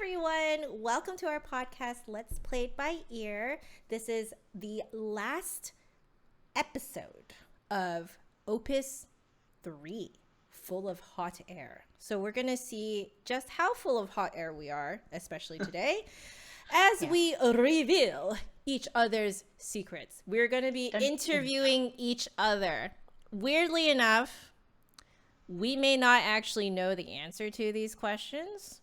everyone. Welcome to our podcast, Let's Play It by Ear. This is the last episode of Opus 3, Full of Hot Air. So we're going to see just how full of hot air we are, especially today, as we reveal each other's secrets. We're going to be interviewing each other. Weirdly enough, we may not actually know the answer to these questions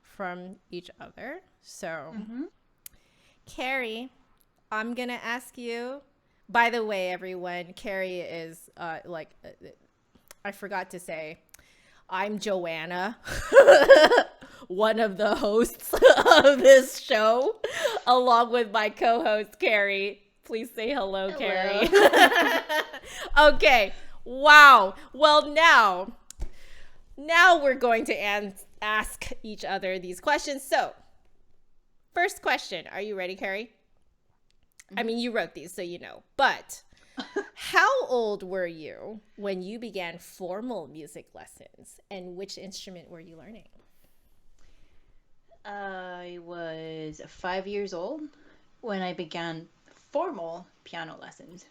from each other. So, Carrie, I'm going to ask you. By the way, everyone, Carrie is I forgot to say, I'm Joanna, one of the hosts of this show, along with my co-host, Carrie. Please say hello. Carrie. Okay. Wow. Well, now we're going to ask each other these questions. So, first question. Are you ready, Carrie? I mean, you wrote these, so you know. But how old were you when you began formal music lessons, and which instrument were you learning? I was 5 years old when I began formal piano lessons.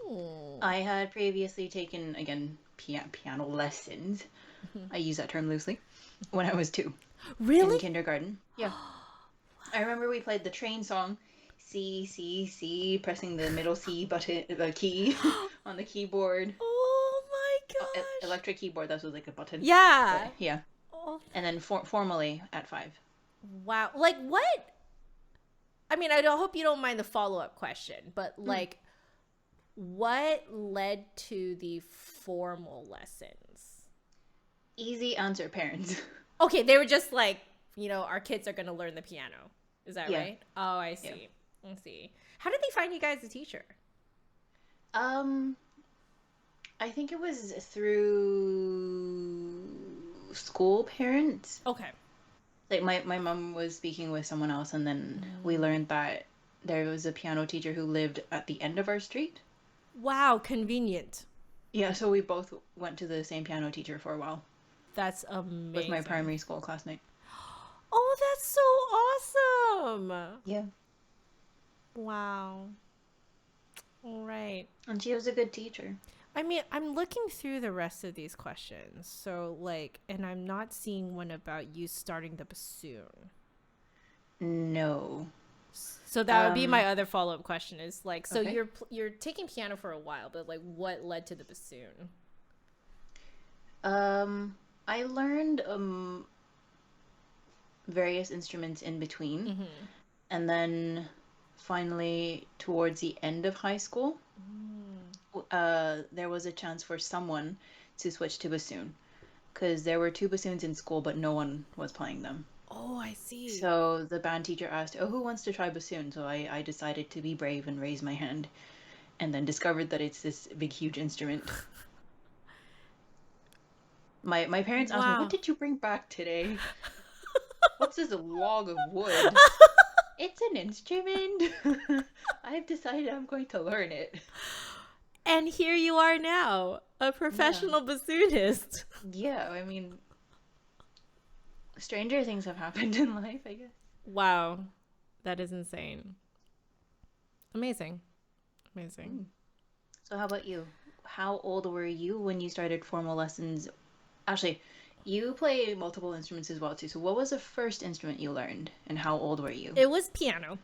Ooh. I had previously taken, again, piano lessons. I use that term loosely. When I was 2. Really? In kindergarten. Yeah. I remember we played the train song, C, C, C, pressing the middle C button, the key on the keyboard. Oh my gosh. Electric keyboard, that was like a button. Yeah. But, yeah. Oh. And then formally at 5. Wow. Like what? I mean, I hope you don't mind the follow-up question, but like, what led to the formal lessons? Easy answer, parents. Okay, they were just like, our kids are going to learn the piano. Is that right? Oh, I see. Yeah. I see. How did they find you guys a teacher? I think it was through school parents. Okay. Like my mom was speaking with someone else, and then we learned that there was a piano teacher who lived at the end of our street. Wow, convenient. Yeah, so we both went to the same piano teacher for a while. That's amazing. With my primary school classmate. Oh, that's so awesome. Yeah. Wow. All right. And she was a good teacher. I mean, I'm looking through the rest of these questions. So, and I'm not seeing one about you starting the bassoon. No. So that would be my other follow-up question is so okay. you're taking piano for a while, but what led to the bassoon? I learned various instruments in between. And then finally towards the end of high school, there was a chance for someone to switch to bassoon, because there were 2 bassoons in school, but no one was playing them. Oh, I see. So the band teacher asked, who wants to try bassoon? So I decided to be brave and raise my hand, and then discovered that it's this big, huge instrument. My parents asked me, what did you bring back today? What's this log of wood? It's an instrument. I've decided I'm going to learn it. And here you are now, a professional bassoonist. Yeah, I mean, stranger things have happened in life, I guess. Wow. That is insane. Amazing. So how about you? How old were you when you started formal lessons? Actually, you play multiple instruments as well, too. So what was the first instrument you learned, and how old were you? It was piano.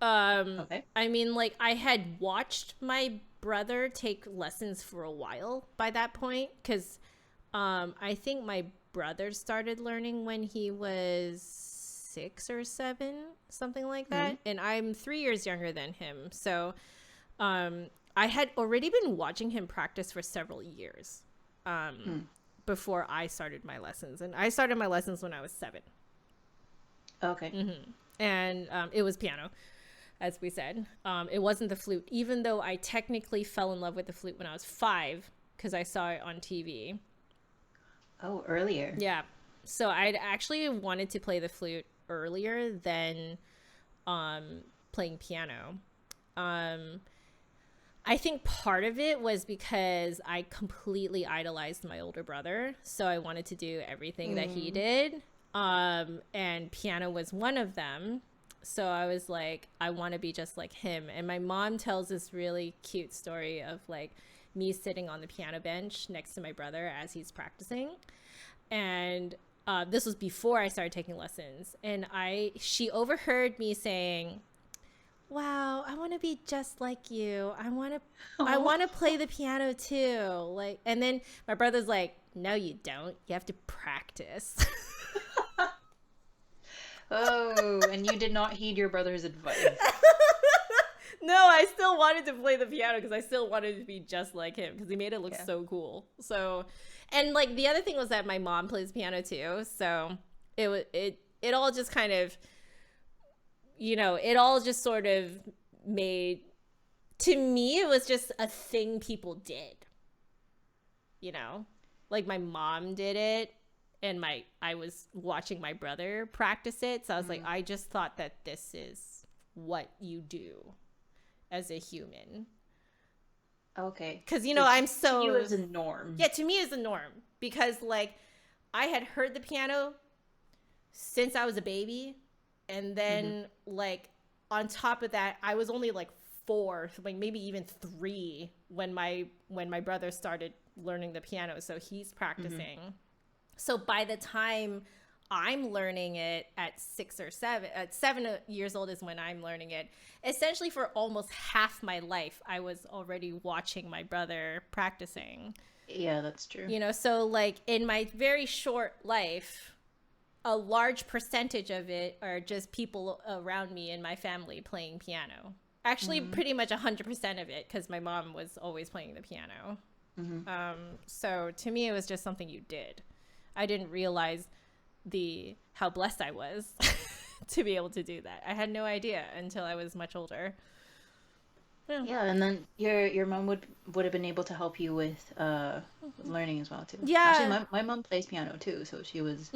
Okay. I mean, I had watched my brother take lessons for a while by that point, because I think my brother started learning when he was 6 or 7, something like that. And I'm 3 years younger than him. So I had already been watching him practice for several years. Before I started my lessons. And I started my lessons when I was 7. Okay. And it was piano, as we said. It wasn't the flute, even though I technically fell in love with the flute when I was 5, because I saw it on TV. Oh, earlier. Yeah. So I'd actually wanted to play the flute earlier than playing piano. I think part of it was because I completely idolized my older brother. So I wanted to do everything that he did. And piano was one of them. So I was like, I want to be just like him. And my mom tells this really cute story of like me sitting on the piano bench next to my brother as he's practicing. And this was before I started taking lessons. And she overheard me saying, wow, I want to be just like you. I want to play the piano too. Like, and then my brother's like, no, you don't. You have to practice. Oh, and you did not heed your brother's advice. No, I still wanted to play the piano because I still wanted to be just like him because he made it look so cool. So, and like the other thing was that my mom plays piano too. So it all just kind of, you know, it all just sort of made, to me, it was just a thing people did. You know, like my mom did it. And I was watching my brother practice it. So I was like, I just thought that this is what you do as a human. Okay. Because, you know, I'm so... To you is a norm. Yeah, to me is a norm. Because, like, I had heard the piano since I was a baby. And then, like, on top of that, I was only, like, 4, like, maybe even 3 when my brother started learning the piano. So he's practicing. So by the time I'm learning it at 6 or 7, at 7 years old is when I'm learning it. Essentially for almost half my life, I was already watching my brother practicing. Yeah, that's true. You know, so like in my very short life, a large percentage of it are just people around me in my family playing piano. Actually, pretty much 100% of it because my mom was always playing the piano. So to me, it was just something you did. I didn't realize how blessed I was to be able to do that. I had no idea until I was much older. Yeah, and then your mom would have been able to help you with learning as well too. Yeah. Actually, my mom plays piano too, so she was.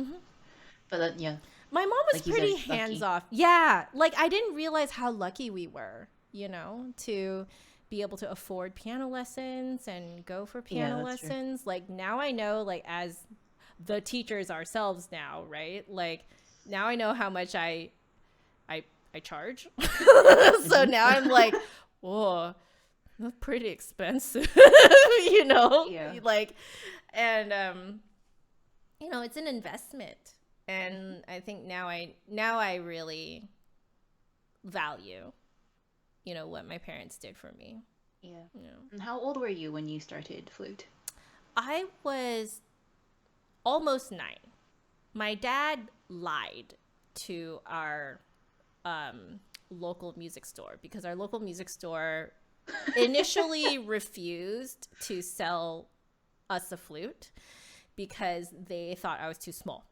But then, yeah. My mom was like pretty hands off. Yeah, like I didn't realize how lucky we were, you know, to be able to afford piano lessons and go for piano lessons. True. Like now I know, like as the teachers ourselves now, right? Like now I know how much I charge. So now I'm like, whoa, that's pretty expensive, you know? Yeah. Like, and you know, it's an investment, and I think now I really value, you know, what my parents did for me. Yeah. You know. And how old were you when you started flute? I was almost 9. My dad lied to our local music store because our local music store initially refused to sell us a flute because they thought I was too small.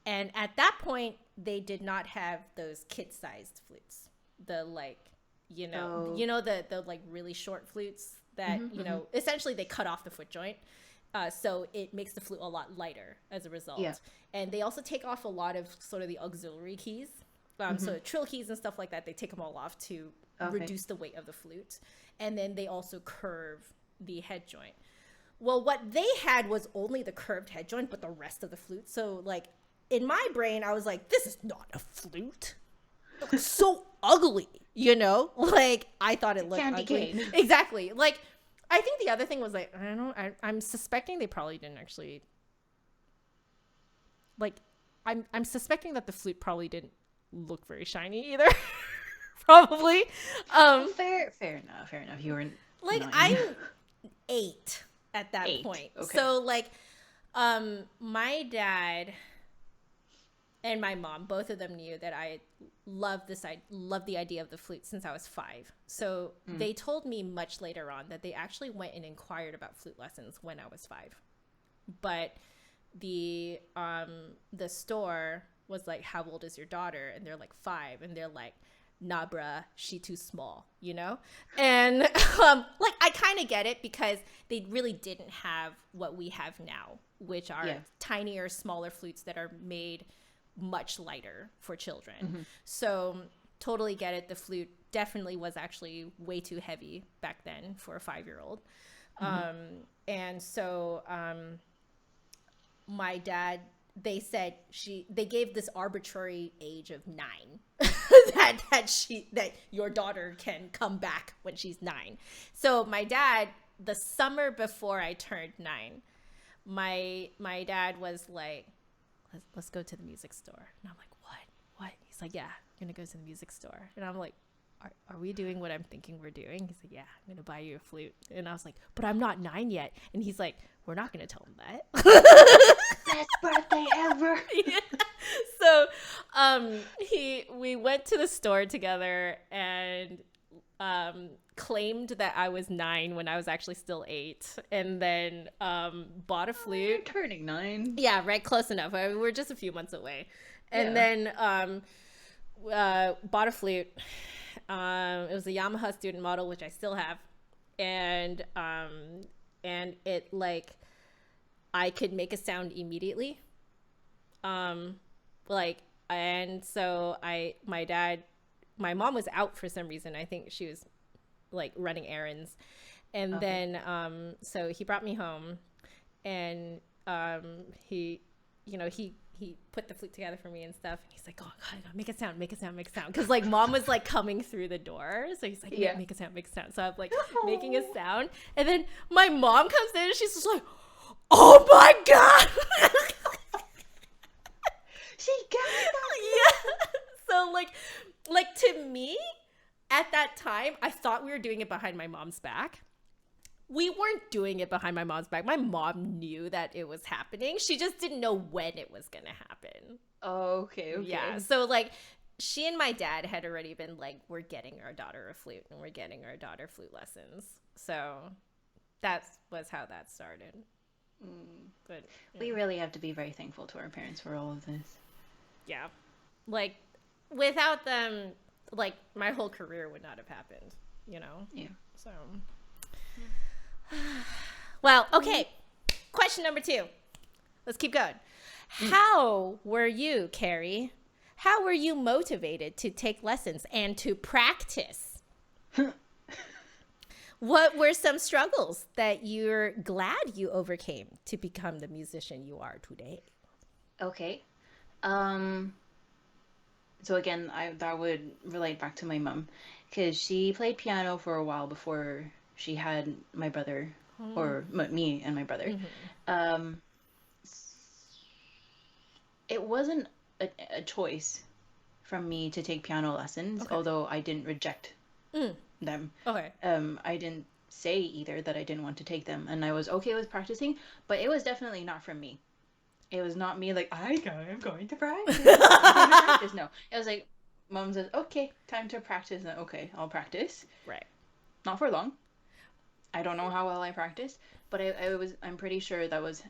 And at that point, they did not have those kid-sized flutes. The like, you know, the like really short flutes that, you know, essentially they cut off the foot joint. So it makes the flute a lot lighter as a result. Yeah. And they also take off a lot of sort of the auxiliary keys. So trill keys and stuff like that, they take them all off to reduce the weight of the flute. And then they also curve the head joint. Well, what they had was only the curved head joint, but the rest of the flute. So like in my brain, I was like, this is not a flute. It looks so ugly, you know? Like I thought it looked ugly. Cane. Exactly. Like I think the other thing was like, I don't know, I'm suspecting they probably didn't actually, like, I'm suspecting that the flute probably didn't look very shiny either. Probably. Fair enough. You were like 9. I'm 8 at that point. Okay. So like, my dad and my mom, both of them knew that I loved the idea of the flute since I was 5. So they told me much later on that they actually went and inquired about flute lessons when I was 5. But the store was like, how old is your daughter? And they're like 5. And they're like, nah, bruh, she too small, you know? And like, I kind of get it because they really didn't have what we have now, which are tinier, smaller flutes that are made much lighter for children. So totally get it. The flute definitely was actually way too heavy back then for a 5-year-old. And so my dad they said they gave this arbitrary age of 9 that your daughter can come back when she's 9. So my dad, the summer before I turned 9, my dad was like, let's go to the music store. And I'm like, what? He's like, yeah, I'm gonna go to the music store. And I'm like, are we doing what I'm thinking we're doing? He's like, yeah, I'm gonna buy you a flute. And I was like, but I'm not 9 yet. And he's like, we're not gonna tell him that. Best birthday ever. Yeah. So we went to the store together and claimed that I was 9 when I was actually still 8, and then bought a flute. Turning 9. Yeah, right, close enough. We're just a few months away. And then bought a flute. It was a Yamaha student model, which I still have, and it, like, I could make a sound immediately. And so my mom was out for some reason. I think she was like running errands. And then, so he brought me home, and he put the flute together for me and stuff. And he's like, oh God, make a sound. Cause like mom was like coming through the door. So he's like, yeah, make a sound. So I'm like making a sound. And then my mom comes in and she's just like, oh my God. She got it. Yeah. So like to me at that time, I thought we were doing it behind my mom's back. We weren't doing it behind my mom's back. My mom knew that it was happening. She just didn't know when it was going to happen. Oh, okay. Yeah. So like she and my dad had already been like, we're getting our daughter a flute and we're getting our daughter flute lessons. So that was how that started. But we really have to be very thankful to our parents for all of this. Yeah. Like without them, like my whole career would not have happened, you know? Yeah. So... Well, okay. Question number 2. Let's keep going. How were you, Carrie? How were you motivated to take lessons and to practice? What were some struggles that you're glad you overcame to become the musician you are today? Okay. So again, that would relate back to my mom, because she played piano for a while before she had my brother, or me and my brother. It wasn't a choice from me to take piano lessons, although I didn't reject them. Okay. I didn't say either that I didn't want to take them, and I was okay with practicing, but it was definitely not from me. It was not me like, I'm going to practice. No, it was like, Mom says, okay, time to practice. And okay, I'll practice. Right. Not for long. I don't know how well I practiced, but I'm pretty sure that was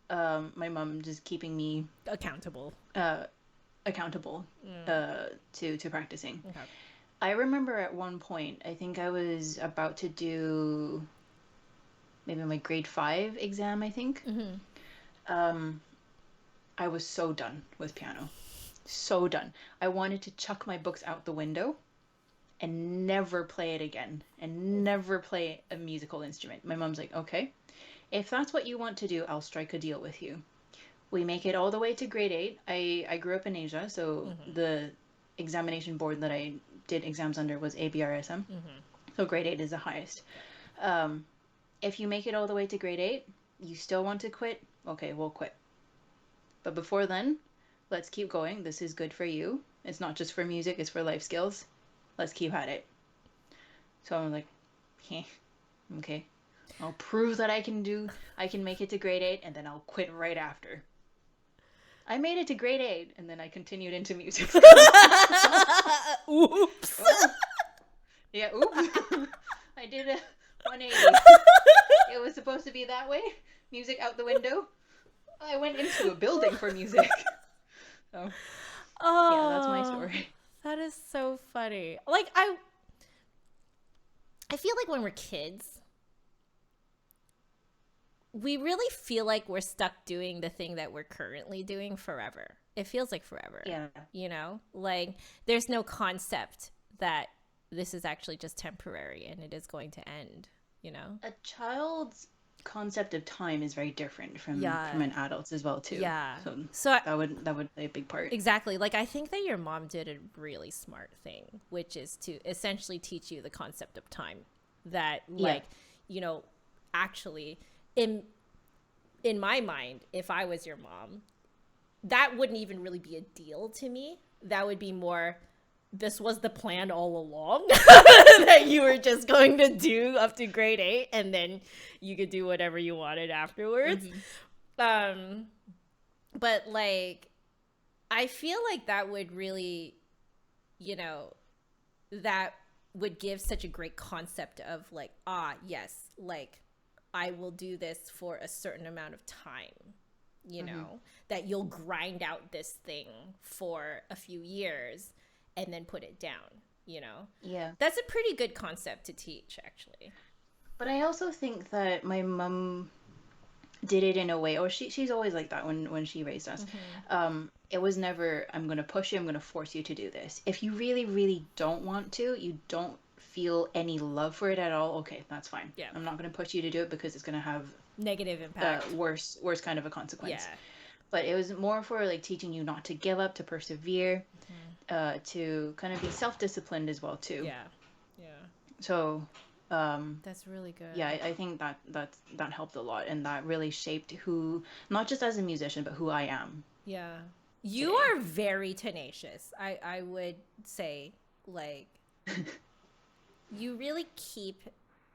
my mom just keeping me accountable to practicing. Okay. I remember at one point, I think I was about to do maybe my grade 5 exam, I think. I was so done with piano. So done. I wanted to chuck my books out the window and never play it again, and never play a musical instrument. My mom's like, okay, if that's what you want to do, I'll strike a deal with you. We make it all the way to grade 8. I grew up in Asia, so the examination board that I did exams under was ABRSM. So grade 8 is the highest. If you make it all the way to grade 8, you still want to quit? Okay, we'll quit. But before then, let's keep going. This is good for you. It's not just for music, it's for life skills. Let's keep at it. So I'm like, okay. I'll prove that I can make it to grade 8, and then I'll quit right after. I made it to grade 8, and then I continued into music. Oops. Yeah, oops. I did a 180. It was supposed to be that way. Music out the window. I went into a building for music. So, yeah, that's my story. That is so funny. Like, I feel like when we're kids, we really feel like we're stuck doing the thing that we're currently doing forever. It feels like forever. Yeah. You know? Like, there's no concept that this is actually just temporary and it is going to end, you know? A child's concept of time is very different Yeah. from an adult's as well too. Yeah. So So that would play a big part. exactly. Like, I think that your mom did a really smart thing, which is to essentially teach you the concept of time. That, Yeah. like, you know, actually, in my mind, if I was your mom, that wouldn't even really be a deal to me. That would be more, this was the plan all along that you were just going to do up to grade 8, and then you could do whatever you wanted afterwards. Um, but like, I feel like that would really, you know, that would give such a great concept of like, yes, like I will do this for a certain amount of time, you know, that you'll grind out this thing for a few years and then put it down, you know. Yeah. That's a pretty good concept to teach, actually. But I also think that my mom did it in a way, or she's always like that when she raised us. It was never, I'm gonna push you, I'm gonna force you to do this. If you really, really don't want to, you don't feel any love for it at all, okay, that's fine. Yeah. I'm not gonna push you to do it because it's gonna have Negative impact. worse kind of a consequence. Yeah. But it was more for like teaching you not to give up, to persevere, to kind of be self-disciplined as well too. Yeah. Yeah. So That's really good. yeah, I think that helped a lot, and that really shaped who, not just as a musician, but who I am. Yeah. You Today. are very tenacious. I would say, like, you really keep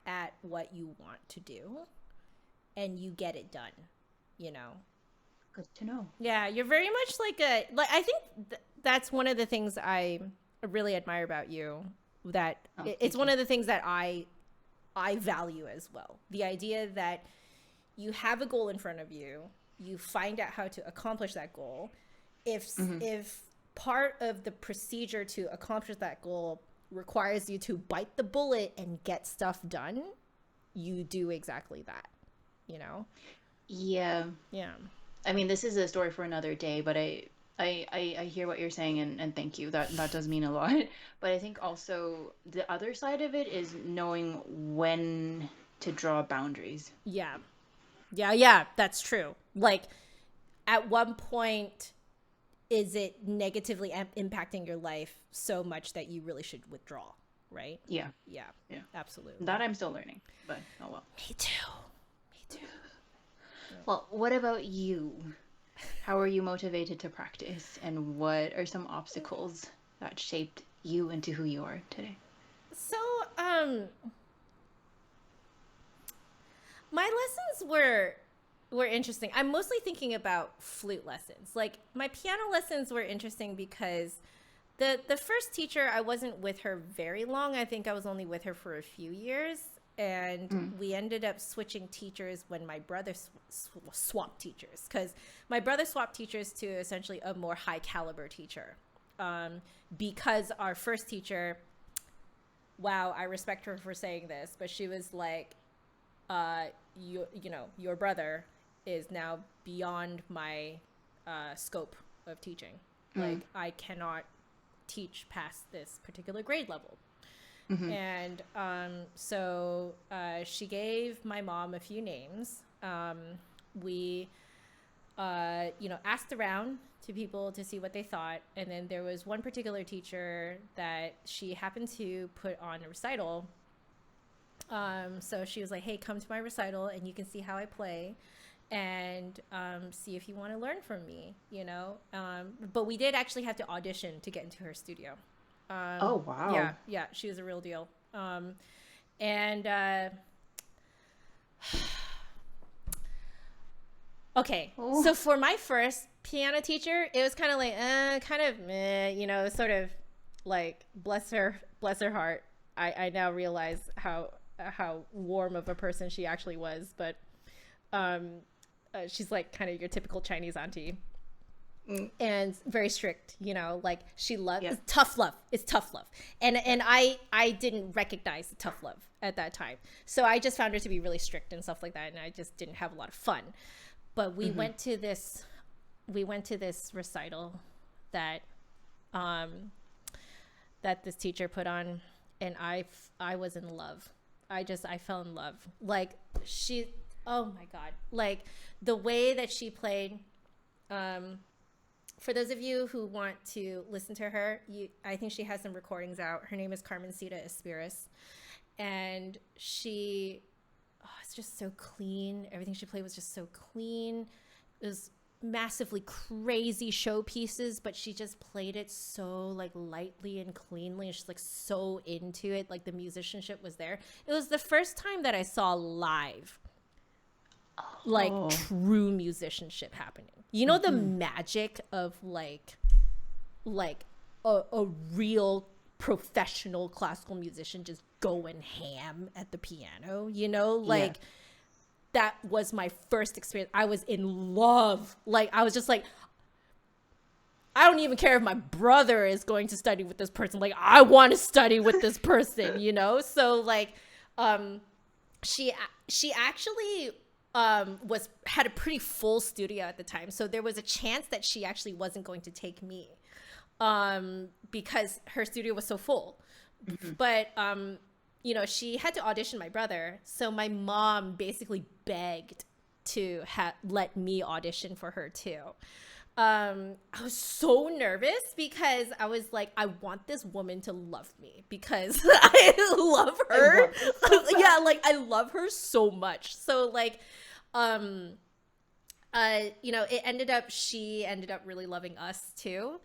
at what you want to do and you get it done, you know. Good to know. Yeah, you're very much like I think that's one of the things I really admire about you, that it's one of the things that I value as well. The idea that you have a goal in front of you, you find out how to accomplish that goal. If part of the procedure to accomplish that goal requires you to bite the bullet and get stuff done, you do exactly that, you know? Yeah. Yeah. I mean, this is a story for another day, but I hear what you're saying, and thank you. That does mean a lot. But I think also the other side of it is knowing when to draw boundaries. Yeah. Yeah, that's true. Like, at one point, is it negatively impacting your life so much that you really should withdraw, right? Yeah. Yeah. Yeah. Absolutely. That I'm still learning, but oh well. Me too. Me too. Well, what about you? How are you motivated to practice, and what are some obstacles that shaped you into who you are today? So, my lessons were interesting. I'm mostly thinking about flute lessons. Like, my piano lessons were interesting because the first teacher, I wasn't with her very long. I think I was only with her for a few years, and we ended up switching teachers when my brother swapped teachers, because my brother swapped teachers to essentially a more high caliber teacher, because our first teacher, wow, I respect her for saying this, but she was like, you know, your brother is now beyond my scope of teaching. Like, I cannot teach past this particular grade level. And so she gave my mom a few names. We, you know, asked around to people to see what they thought. And then there was one particular teacher that she happened to put on a recital. So she was like, hey, come to my recital and you can see how I play, and see if you want to learn from me, you know. But we did actually have to audition to get into her studio. Oh wow. Yeah, she was a real deal. And okay, Oh. so for my first piano teacher, it was kind of like, kind of meh, you know, sort of like, bless her heart. I now realize how warm of a person she actually was, but she's like kind of your typical Chinese auntie. And very strict, you know, like she loves tough love. It's tough love. And I didn't recognize the tough love at that time. So I just found her to be really strict and stuff like that. And I just didn't have a lot of fun. But we went to this recital that, that this teacher put on, and I was in love. I fell in love. Like, Oh my God. Like the way that she played, um, for those of you who want to listen to her, I think she has some recordings out. Her name is Carmencita Espiras. And it's just so clean. Everything she played was just so clean. It was massively crazy showpieces, but she just played it so like lightly and cleanly. She's like so into it. Like the musicianship was there. It was the first time that I saw live like Oh. true musicianship happening. You know, the magic of like a real professional classical musician just going ham at the piano, you know, like that was my first experience. I was in love. Like I was just like, I don't even care if my brother is going to study with this person. Like I want to study with this person, you know? So like she actually had a pretty full studio at the time. So there was a chance that she actually wasn't going to take me because her studio was so full. But you know, she had to audition my brother. So my mom basically begged to let me audition for her too. I was so nervous because I was like, I want this woman to love me because I love her. Yeah, like I love her so much. So like, you know, she ended up really loving us too.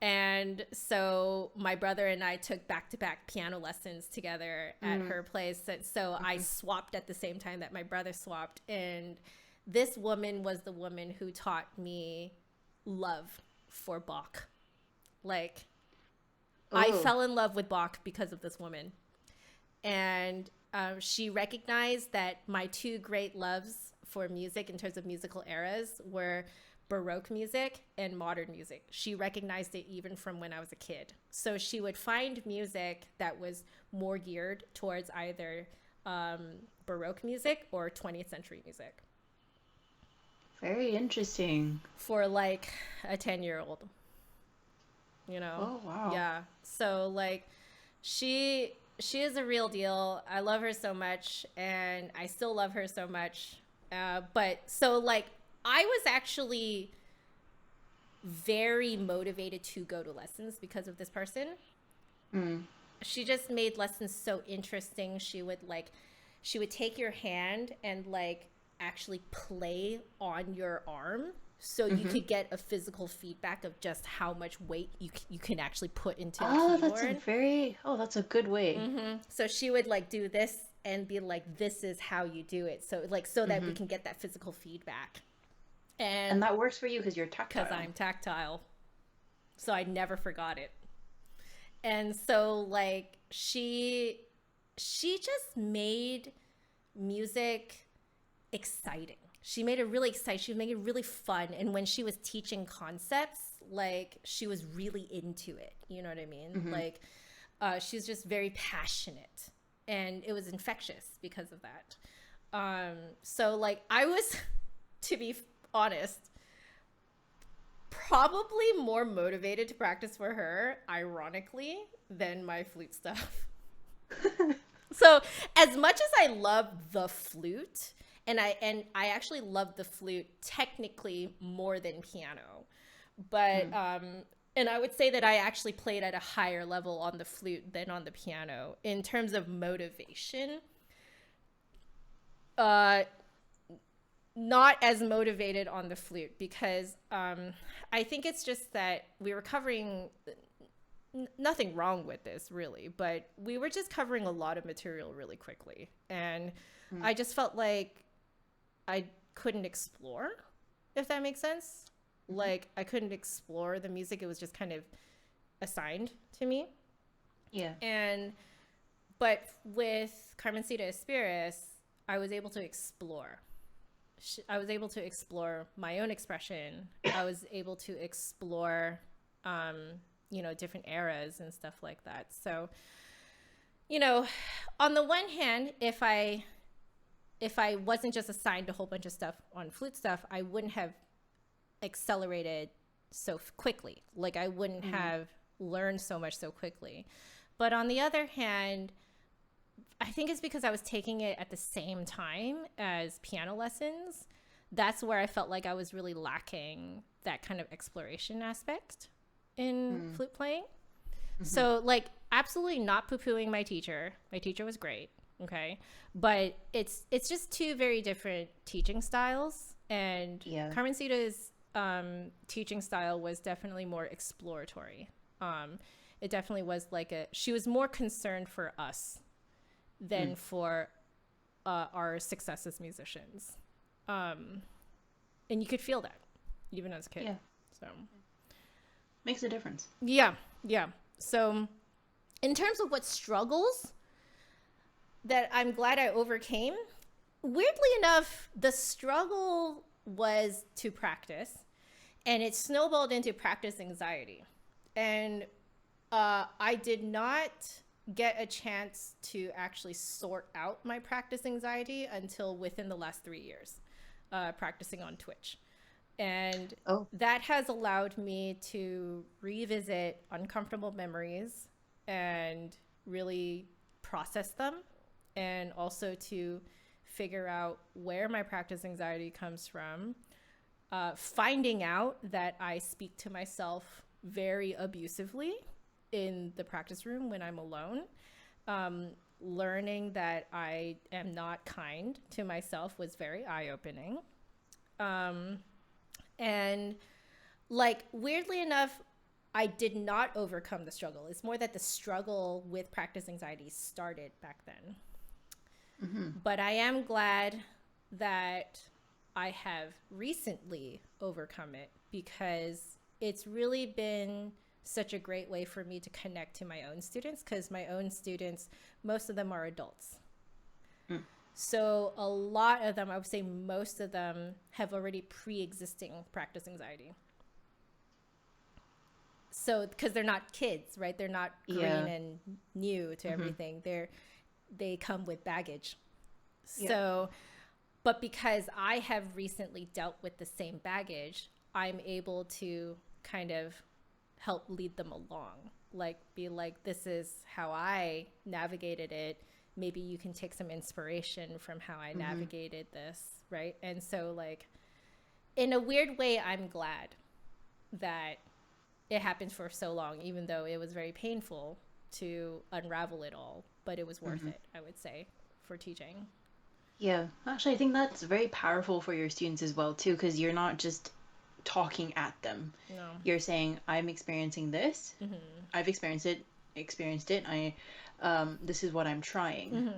And so my brother and I took back-to-back piano lessons together at her place. So I swapped at the same time that my brother swapped. And this woman was the woman who taught me love for Bach. Like, I fell in love with Bach because of this woman. And she recognized that my two great loves for music in terms of musical eras were Baroque music and modern music. She recognized it even from when I was a kid. So she would find music that was more geared towards either Baroque music or 20th century music. Very interesting. For like a 10-year-old, you know? Oh, wow. Yeah. So like she is a real deal. I love her so much and I still love her so much. But so like I was actually very motivated to go to lessons because of this person. She just made lessons so interesting. She would take your hand and like actually play on your arm so you could get a physical feedback of just how much weight you can actually put into the keyboard. That's a good way. So she would like do this and be like, this is how you do it. So like, so that we can get that physical feedback. And that works for you because you're tactile. Because I'm tactile. So I never forgot it. And so like she just made music exciting. She made it really exciting. She made it really fun. And when she was teaching concepts, like she was really into it. You know what I mean? Like she was just very passionate and it was infectious because of that. So like I was, to be honest, probably more motivated to practice for her, ironically, than my flute stuff. So as much as I love the flute, and I actually love the flute technically more than piano, but and I would say that I actually played at a higher level on the flute than on the piano in terms of motivation. Not as motivated on the flute because I think it's just that we were covering nothing wrong with this really, but we were just covering a lot of material really quickly. And I just felt like I couldn't explore, if that makes sense. Like I couldn't explore the music. It was just kind of assigned to me. Yeah. But with Carmencita Espiras, I was able to explore. I was able to explore my own expression. I was able to explore, you know, different eras and stuff like that. So, you know, on the one hand, if I wasn't just assigned a whole bunch of stuff on flute stuff, I wouldn't have accelerated so quickly. Like I wouldn't have learned so much so quickly. But on the other hand, I think it's because I was taking it at the same time as piano lessons. That's where I felt like I was really lacking that kind of exploration aspect in flute playing. So, like, absolutely not poo-pooing my teacher. My teacher was great, okay? But it's just two very different teaching styles. And Carmencita's teaching style was definitely more exploratory. It definitely was like she was more concerned for us than for our success as musicians. And you could feel that even as a kid. Yeah. So makes a difference. Yeah. So in terms of what struggles that I'm glad I overcame, weirdly enough, the struggle was to practice, and it snowballed into practice anxiety. And I did not get a chance to actually sort out my practice anxiety until within the last 3 years, practicing on Twitch. And that has allowed me to revisit uncomfortable memories and really process them, and also to figure out where my practice anxiety comes from, finding out that I speak to myself very abusively in the practice room when I'm alone. Learning that I am not kind to myself was very eye-opening. And like, weirdly enough, I did not overcome the struggle. It's more that the struggle with practice anxiety started back then. But I am glad that I have recently overcome it, because it's really been such a great way for me to connect to my own students, because my own students, most of them are adults. So a lot of them, I would say most of them, have already pre-existing practice anxiety. So, because they're not kids, right? They're not green and new to everything. They come with baggage. So, but because I have recently dealt with the same baggage, I'm able to kind of help lead them along. Like, be like, this is how I navigated it. Maybe you can take some inspiration from how I navigated this, right? And so, like, in a weird way, I'm glad that it happened for so long, even though it was very painful to unravel it all. But it was worth it, I would say, for teaching. Yeah, actually, I think that's very powerful for your students as well, too, because you're not just talking at them. No. You're saying, I'm experiencing this. I've experienced it. This is what I'm trying.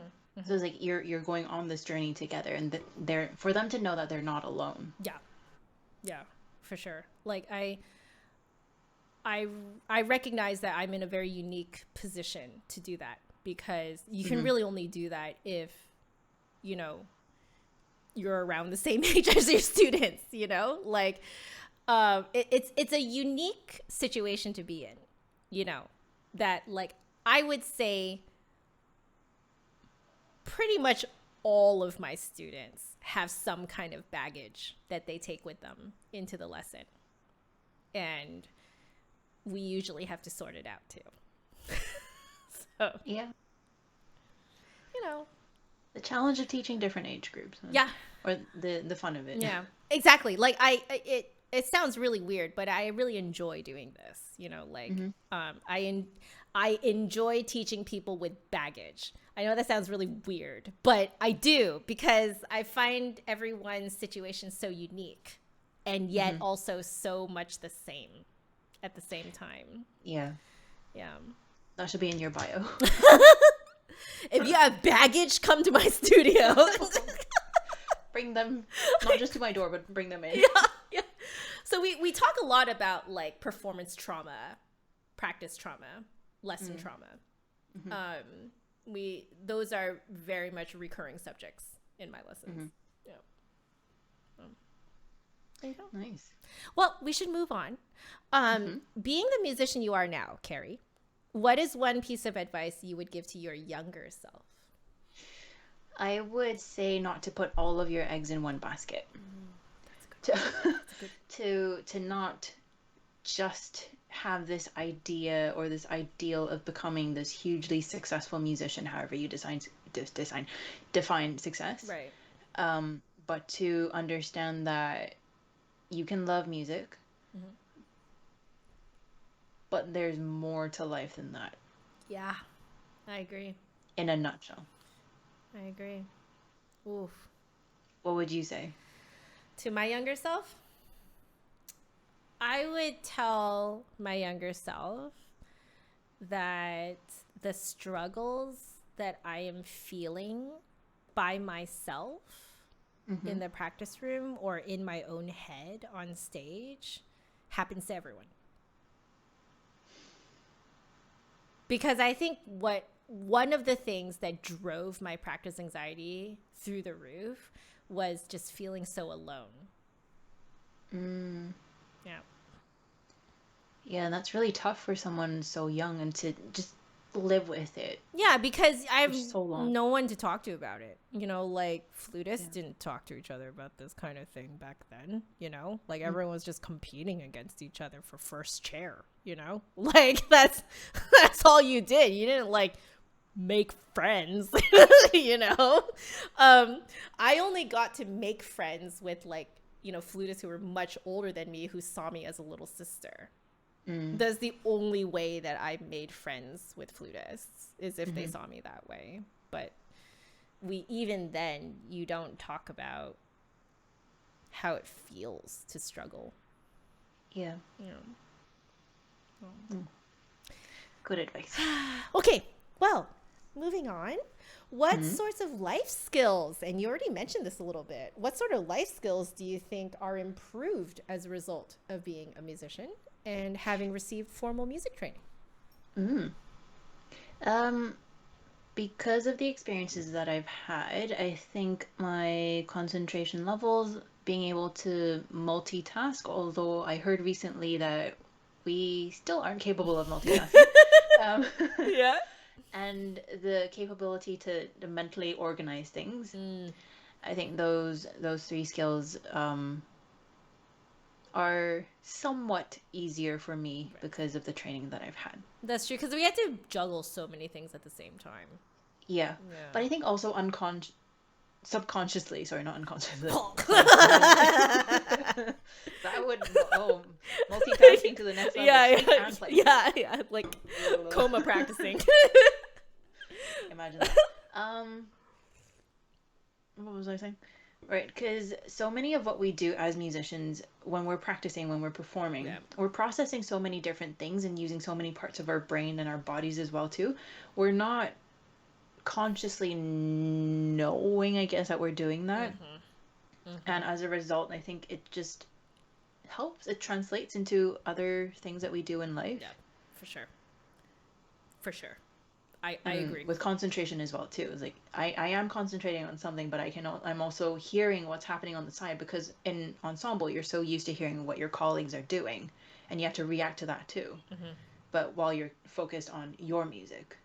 So it's like you're going on this journey together, and they're, for them to know that they're not alone. Yeah, for sure. Like, I recognize that I'm in a very unique position to do that, because you can really only do that if, you know, you're around the same age as your students, you know? Like, it's a unique situation to be in, you know, that, like, I would say pretty much all of my students have some kind of baggage that they take with them into the lesson. And we usually have to sort it out too. So, yeah, you know, the challenge of teaching different age groups. Or the fun of it. Yeah, exactly. Like, it sounds really weird, but I really enjoy doing this, you know, like, I enjoy teaching people with baggage. I know that sounds really weird, but I do, because I find everyone's situation so unique, and yet also so much the same at the same time. Yeah. That should be in your bio. If you have baggage, come to my studio. Bring them, not just to my door, but bring them in. Yeah. So we talk a lot about, like, performance trauma, practice trauma, lesson trauma. Those are very much recurring subjects in my lessons. Yeah. There you go. Nice. Well, we should move on. Being the musician you are now, Carrie, what is one piece of advice you would give to your younger self? I would say not to put all of your eggs in one basket. To not just have this idea or this ideal of becoming this hugely successful musician, however you define success. Right. But to understand that you can love music, Mm-hmm. but there's more to life than that, Yeah, I agree. in a nutshell. I agree. Oof. What would you say? To my younger self, I would tell my younger self that the struggles that I am feeling by myself in the practice room or in my own head on stage happens to everyone. Because I think one of the things that drove my practice anxiety through the roof was just feeling so alone. Yeah. Yeah, and that's really tough for someone so young and to just live with it Yeah, because I have so long. no one to talk to about it. Like flutists didn't talk to each other about this kind of thing back then, Like everyone was just competing against each other for first chair, Like that's all you did. You didn't like make friends, I only got to make friends with flutists who were much older than me who saw me as a little sister. That's the only way that I made friends with flutists is if they saw me that way. But even then, you don't talk about how it feels to struggle. Yeah. Good advice. Okay, well, moving on. What sorts of life skills, and you already mentioned this a little bit, what sort of life skills do you think are improved as a result of being a musician and having received formal music training? Because of the experiences that I've had, I think my concentration levels, being able to multitask, although I heard recently that we still aren't capable of multitasking. Yeah. And the capability to mentally organize things. I think those three skills are somewhat easier for me because of the training that I've had. That's true, because we had to juggle so many things at the same time. Yeah. But I think also subconsciously, sorry, not unconsciously. That would multitasking to the next level. Yeah, like coma practicing. Imagine that. What was I saying? Right, because so many of what we do as musicians, when we're practicing, when we're performing, we're processing so many different things and using so many parts of our brain and our bodies as well too. We're not consciously knowing, I guess, that we're doing that. And as a result, I think it just helps. It translates into other things that we do in life. Yeah, for sure. For sure. I agree. With concentration as well too. It's like I am concentrating on something, but I'm also hearing what's happening on the side, because in ensemble you're so used to hearing what your colleagues are doing and you have to react to that too. But while you're focused on your music.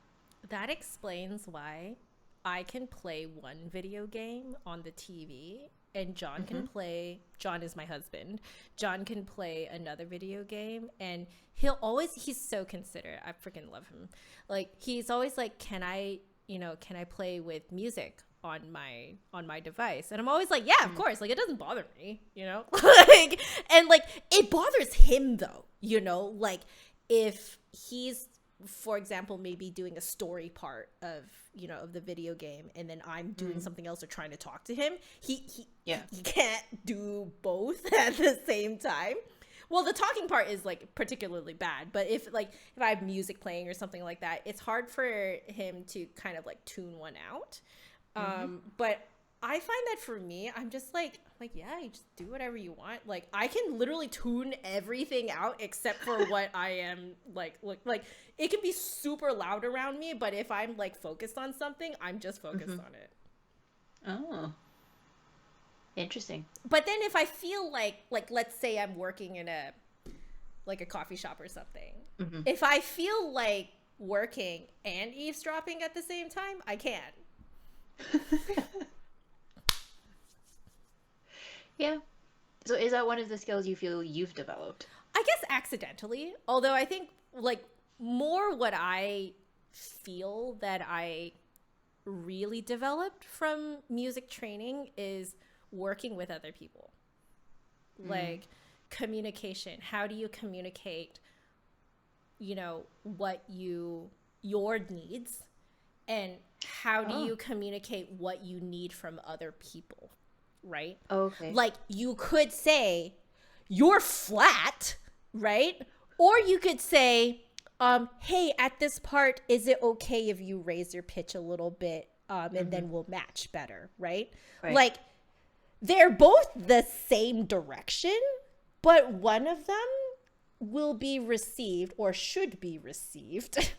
That explains why I can play one video game on the TV and John can play, John is my husband, John can play another video game, and he's so considerate. I freaking love him. Like, he's always like, can I play with music on my device? And I'm always like, yeah, of course. Like, it doesn't bother me, like, and like, it bothers him though, like if he's, for example, maybe doing a story part of the video game, and then I'm doing something else or trying to talk to him. He can't do both at the same time. Well, the talking part is like particularly bad, but if I have music playing or something like that, it's hard for him to kind of like tune one out. But I find that for me, I'm just like, yeah, you just do whatever you want. Like, I can literally tune everything out except for what I am like it can be super loud around me, but if I'm like focused on something, I'm just focused on it. Oh. Interesting. But then if I feel like let's say I'm working in a coffee shop or something. If I feel like working and eavesdropping at the same time, I can. Yeah. So is that one of the skills you feel you've developed? I I guess accidentally, although I think like more what I feel that I really developed from music training is working with other people. Like communication. How do you communicate, you know, what your needs, and how do you communicate what you need from other people, right? Okay. Like you could say you're flat, right? Or you could say, hey, at this part, is it okay if you raise your pitch a little bit, and then we'll match better, right? Right. Like they're both the same direction, but one of them will be received or should be received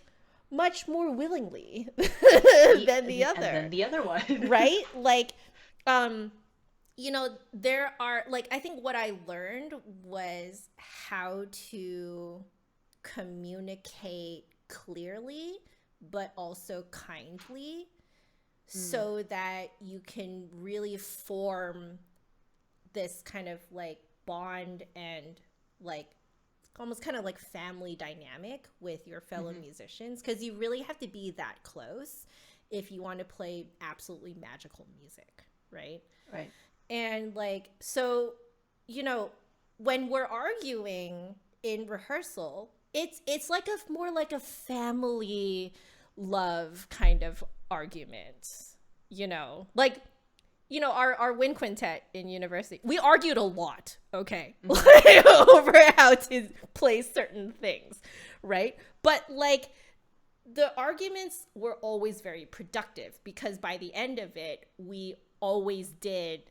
much more willingly than the other. And then the other one. Right? Like, you know, there are, like, I think what I learned was how to communicate clearly, but also kindly, so that you can really form this kind of like bond and like almost kind of like family dynamic with your fellow musicians, because you really have to be that close if you want to play absolutely magical music, right? Right. And like, so, you know, when we're arguing in rehearsal, it's like a more like a family love kind of argument, you know, like, you know, our wind quintet in university, we argued a lot, okay, over how to play certain things, right? But like the arguments were always very productive, because by the end of it, we always did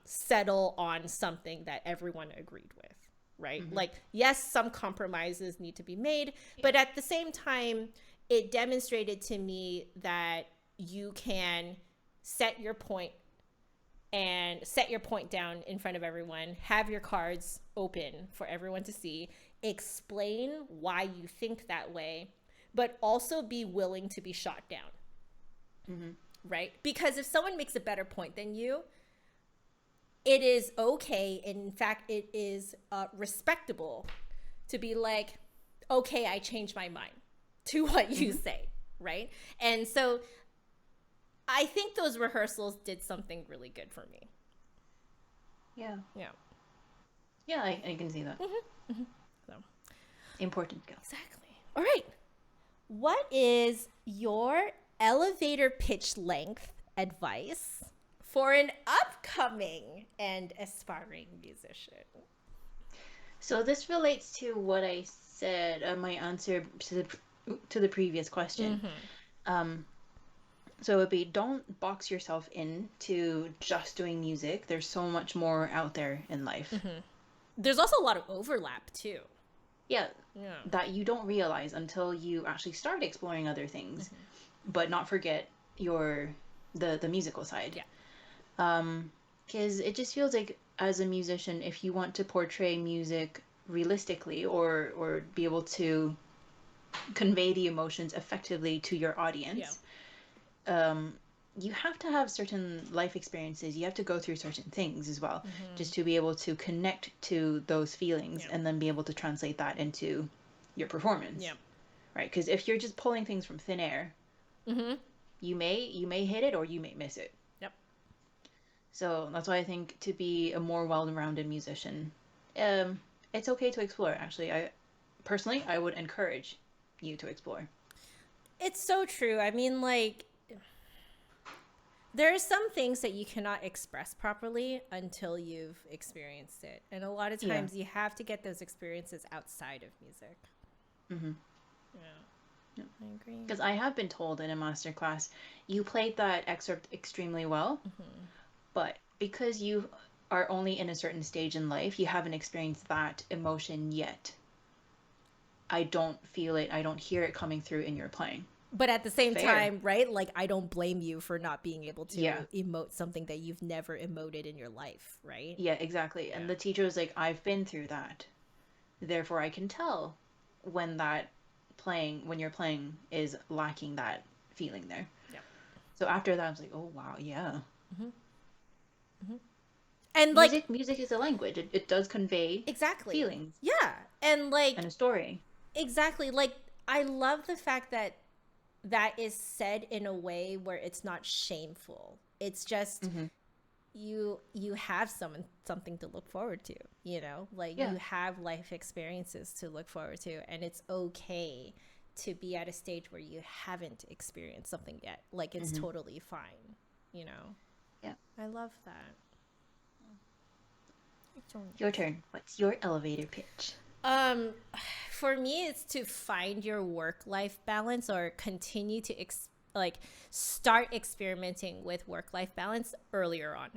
settle on something that everyone agreed with, right? Like, yes, some compromises need to be made, but at the same time, it demonstrated to me that you can set your point down in front of everyone, have your cards open for everyone to see, explain why you think that way, but also be willing to be shot down, right? Because if someone makes a better point than you, it is okay. In fact, it is respectable to be like, okay, I changed my mind to what you say, right? And so I think those rehearsals did something really good for me. Yeah. Yeah. Yeah, I can see that. So Important skill. exactly. All right. What is your elevator pitch length advice for an upcoming and aspiring musician? So this relates to what I said, my answer to the previous question. So it would be, don't box yourself into just doing music. There's so much more out there in life. There's also a lot of overlap too. Yeah, Yeah. that you don't realize until you actually start exploring other things, but not forget the musical side. Yeah. Because it just feels like, as a musician, if you want to portray music realistically, or be able to convey the emotions effectively to your audience, you have to have certain life experiences. You have to go through certain things as well, just to be able to connect to those feelings, and then be able to translate that into your performance. Yeah. Right? Because if you're just pulling things from thin air, you may hit it or you may miss it. Yep. So that's why I think, to be a more well-rounded musician, it's okay to explore. Actually, I would encourage you to explore. It's so true. I mean, like, there are some things that you cannot express properly until you've experienced it. And a lot of times you have to get those experiences outside of music. Yeah. I agree. Because I have been told in a master class, you played that excerpt extremely well, but because you are only in a certain stage in life, you haven't experienced that emotion yet. I don't feel it. I don't hear it coming through in your playing. But at the same Fair. time, right? Like, I don't blame you for not being able to Yeah. emote something that you've never emoted in your life, right? Yeah, exactly. And the teacher was like, I've been through that. Therefore, I can tell when you're playing is lacking that feeling there. Yeah. So after that, I was like, oh, wow, yeah. And like Music is a language. It does convey exactly. feelings Yeah. And like and a story. exactly, like I love the fact that that is said in a way where it's not shameful. It's just Hmm. you have something to look forward to, you know? Like Yeah. you have life experiences to look forward to, and it's okay to be at a stage where you haven't experienced something yet. Like it's Hmm. totally fine, you know? Yeah. I love that. Your turn. What's your elevator pitch? Um, for me, it's to find your work-life balance or continue to like start experimenting with work-life balance earlier on.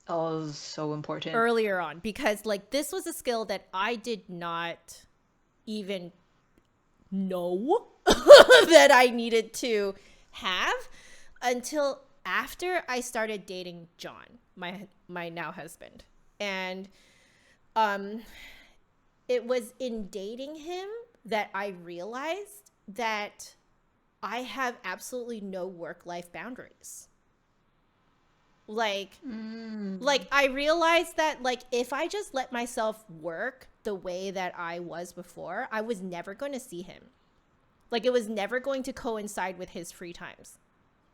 Oh, so important. Earlier on, because like this was a skill that I did not even know that I needed to have until after I started dating John, my now husband. And um it was in dating him that I realized that I have absolutely no work-life boundaries. Like Mm. I realized that like if I just let myself work the way that I was before, I was never going to see him. Like it was never going to coincide with his free times.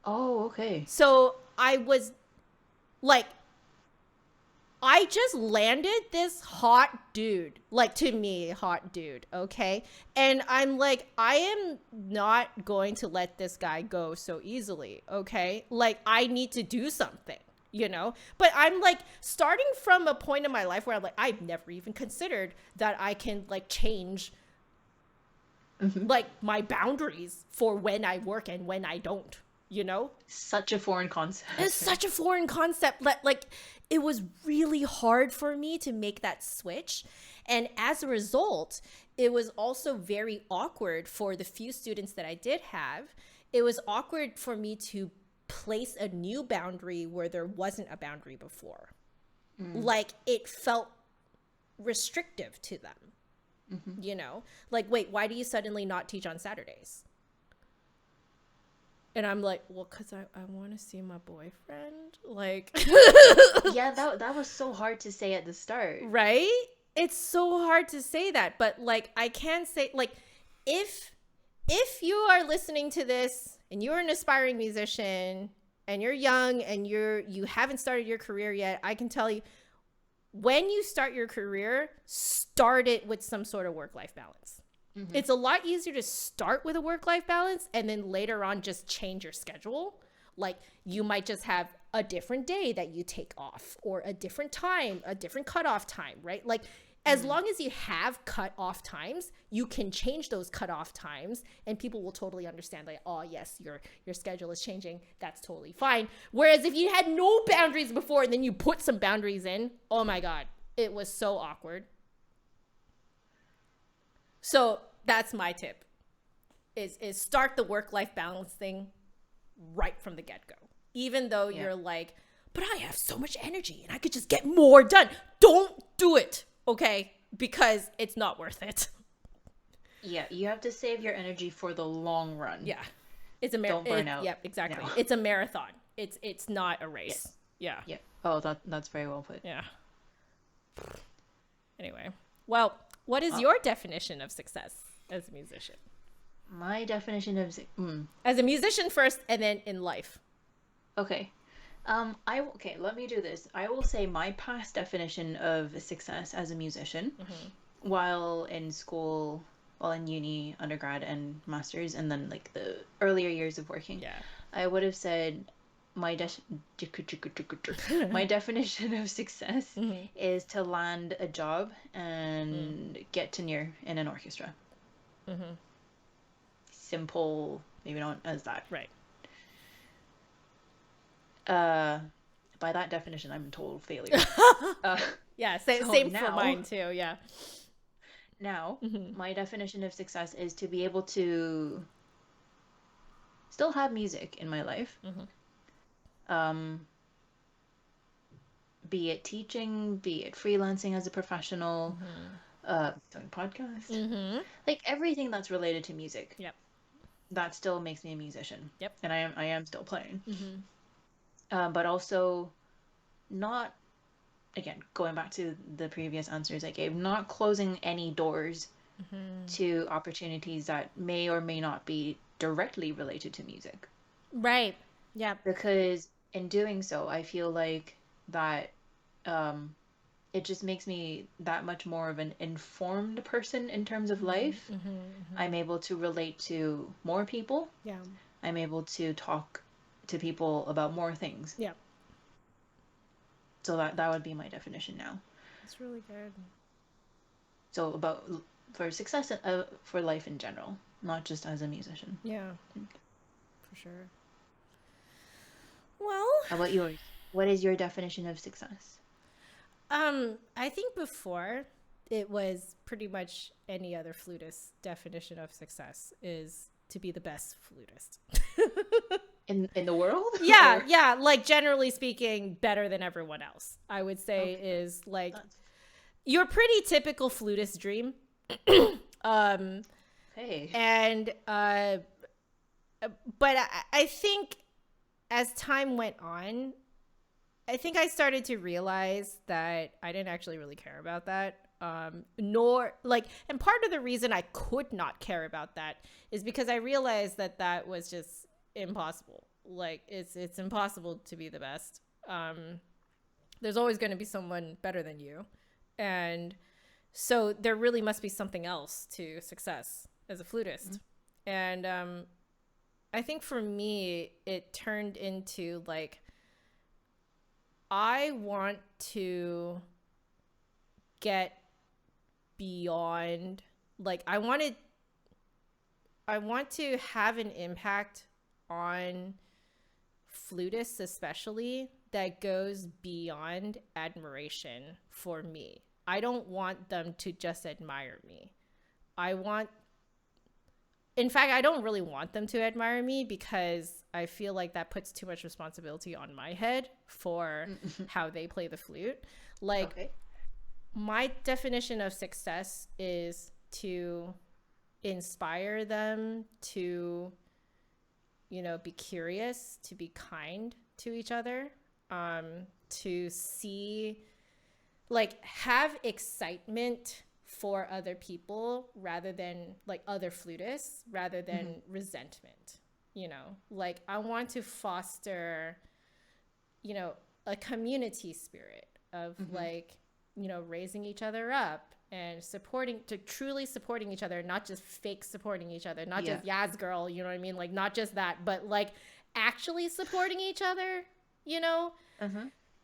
Oh, okay. So I was like I just landed this hot dude, like to me, hot dude, okay? And I'm like, I am not going to let this guy go so easily, okay? Like, I need to do something, you know? But I'm like, starting from a point in my life where I'm like, I've never even considered that I can like change Hmm. like my boundaries for when I work and when I don't, you know? Such a foreign concept. It's such a foreign concept. Like it was really hard for me to make that switch. And as a result, it was also very awkward for the few students that I did have. It was awkward for me to place a new boundary where there wasn't a boundary before. Mm. Like it felt restrictive to them, Hmm. you know? Like, wait, why do you suddenly not teach on Saturdays? And I'm like, well, because I want to see my boyfriend. Like, Yeah, that was so hard to say at the start. right? It's so hard to say that. But like, I can say, like, if you are listening to this and you're an aspiring musician and you're young and you haven't started your career yet, I can tell you, when you start your career, start it with some sort of work-life balance. Hmm. It's a lot easier to start with a work-life balance and then later on just change your schedule. Like you might just have a different day that you take off or a different time, a different cutoff time, right? Like as Hmm. long as you have cut off times, you can change those cutoff times and people will totally understand like, oh yes, your schedule is changing. That's totally fine. Whereas if you had no boundaries before and then you put some boundaries in, oh my God, it was so awkward. So that's my tip is start the work-life balance thing right from the get-go. Even though Yeah. you're like, but I have so much energy and I could just get more done. Don't do it, okay? Because it's not worth it. Yeah, you have to save your energy for the long run. Yeah. It's a Don't burn out. Yep, exactly. No. It's a marathon. It's not a race. Yeah. Yeah. Oh, that's very well put. Yeah. Anyway. Well, what is Uh, your definition of success as a musician? My definition of As a musician first and then in life. okay. Okay, let me do this. I will say my past definition of success as a musician while in school, while in uni, undergrad and masters, and then like the earlier years of working. Yeah. I would have said my my definition of success is to land a job and get tenure in an orchestra. Simple, maybe not as that. Right. By that definition, I'm a total failure. Yeah, So same for now- mine too. Yeah. Now, my definition of success is to be able to still have music in my life. Be it teaching, be it freelancing as a professional, doing podcasts, like everything that's related to music. Yep. That still makes me a musician. Yep. And I am still playing. But also not again, going back to the previous answers I gave, not closing any doors to opportunities that may or may not be directly related to music. Right. Yeah. Because in doing so, I feel like that um, it just makes me that much more of an informed person in terms of life. I'm able to relate to more people. Yeah. I'm able to talk to people about more things. Yeah. So that would be my definition now. It's really good. So about for success for life in general, not just as a musician. Yeah, for sure. Well, How about yours? What is your definition of success? I think before it was pretty much any other flutist definition of success is to be the best flutist. In the world? Yeah, Or- yeah, like generally speaking, better than everyone else. I would say is like That's- your pretty typical flutist dream. um Hey. and but I think as time went on, I think I started to realize that I didn't actually really care about that. Nor like, and part of the reason I could not care about that is because I realized that that was just impossible. Like it's impossible to be the best. There's always going to be someone better than you. And so there really must be something else to success as a flutist. And I think for me, it turned into like, I want to get beyond, like, I want to have an impact on flutists, especially, that goes beyond admiration for me. I don't want them to just admire me. In fact, I don't really want them to admire me because I feel like that puts too much responsibility on my head for how they play the flute. Like, Okay. my definition of success is to inspire them to, be curious, to be kind to each other, to see, like, have excitement for other people rather than like other flutists, rather than resentment. Like, I want to foster, a community spirit of like, raising each other up and truly supporting each other, not just fake supporting each other, not just Yas girl, you know what I mean? Like, not just that, but like actually supporting each other,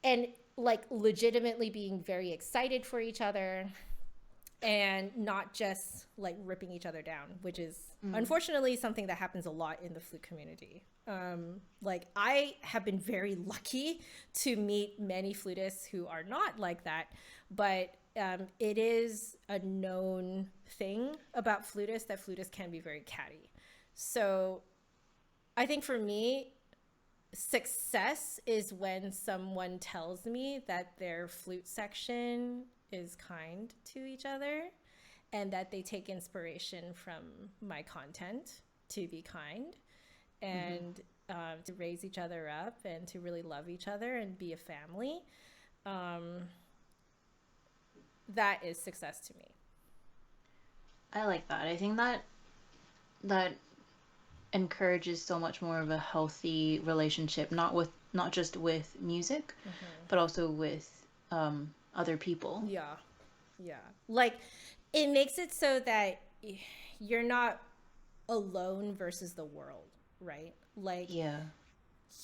and like legitimately being very excited for each other, and not just like ripping each other down, which is unfortunately something that happens a lot in the flute community. Like, I have been very lucky to meet many flutists who are not like that, but it is a known thing about flutists that flutists can be very catty. So I think for me, success is when someone tells me that their flute section is kind to each other and that they take inspiration from my content to be kind and to raise each other up and to really love each other and be a family. That is success to me. I like that. I think that encourages so much more of a healthy relationship, not just with music, but also with other people. Yeah. Yeah. Like, it makes it so that you're not alone versus the world, right? Like, Yeah.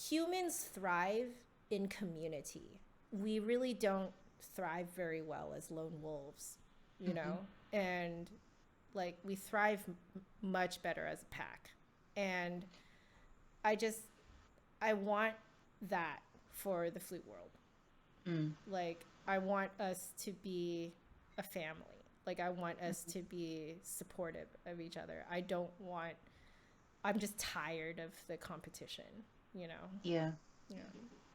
humans thrive in community. We really don't thrive very well as lone wolves, and like, we thrive much better as a pack. And I want that for the flute world. Like, I want us to be a family. Like, I want us to be supportive of each other. I'm just tired of the competition, Yeah. Yeah.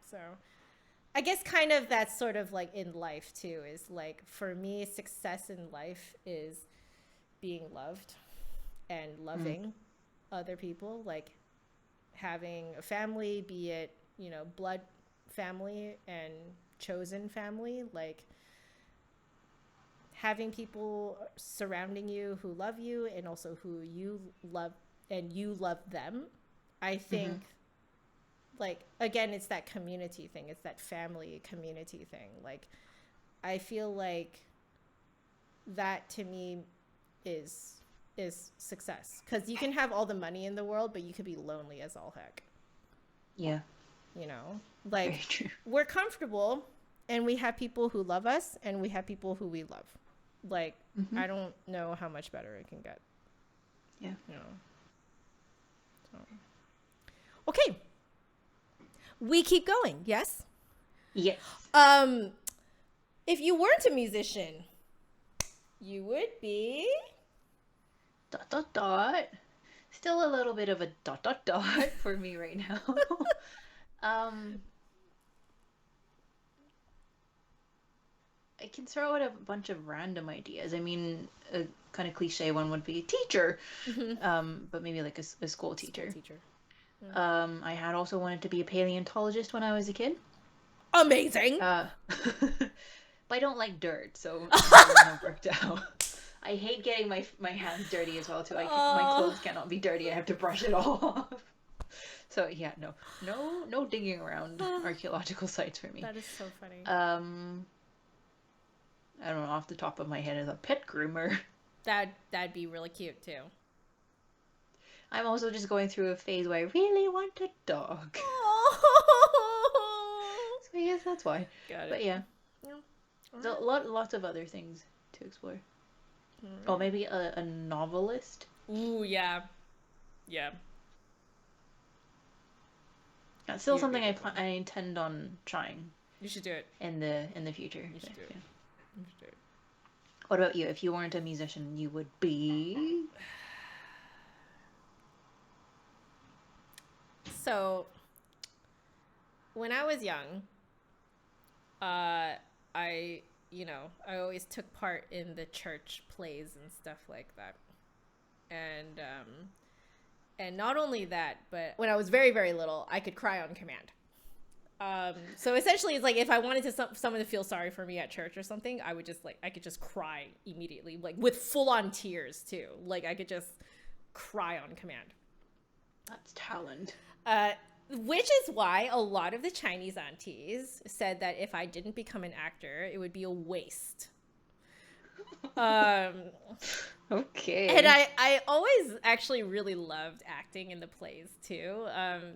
So I guess kind of that's sort of like in life too, is like, for me, success in life is being loved and loving other people, like having a family, be it, blood family, and chosen family. Like having people surrounding you who love you and also who you love and you love them. I think like, again, it's that community thing. It's that family community thing. Like, I feel like that to me is success, because you can have all the money in the world, but you could be lonely as all heck. Yeah. You know, like Very true. we're comfortable and we have people who love us and we have people who we love. Like, I don't know how much better it can get. Yeah. You know. So. Okay. We keep going. Yes. Yes. If you weren't a musician, you would be Dot dot dot. Still a little bit of a dot dot dot for me right now. I can throw out a bunch of random ideas. I mean, a kind of cliche one would be teacher, but maybe like a school teacher. I had also wanted to be a paleontologist when I was a kid. Amazing. But I don't like dirt, so it wouldn't have worked out. I hate getting my hands dirty as well too. My clothes cannot be dirty. I have to brush it all off. So yeah, no digging around archaeological sites for me. That is so funny. I don't know, off the top of my head, as a pet groomer. That'd be really cute too. I'm also just going through a phase where I really want a dog. So I guess that's why. Got it. But yeah, there's lots of other things to explore. Oh, maybe a novelist. Ooh, yeah. Yeah. That's still something I intend on trying. You should do it. In the future. You should do it. Yeah. You should do it. What about you? If you weren't a musician, you would be... So, when I was young, I always took part in the church plays and stuff like that. And not only that, but when I was very, very little, I could cry on command. So essentially it's like if I wanted someone to feel sorry for me at church or something, I could just cry immediately, like with full on tears too. Like I could just cry on command. That's talent. Which is why a lot of the Chinese aunties said that if I didn't become an actor, it would be a waste. Okay. And I always actually really loved acting in the plays too.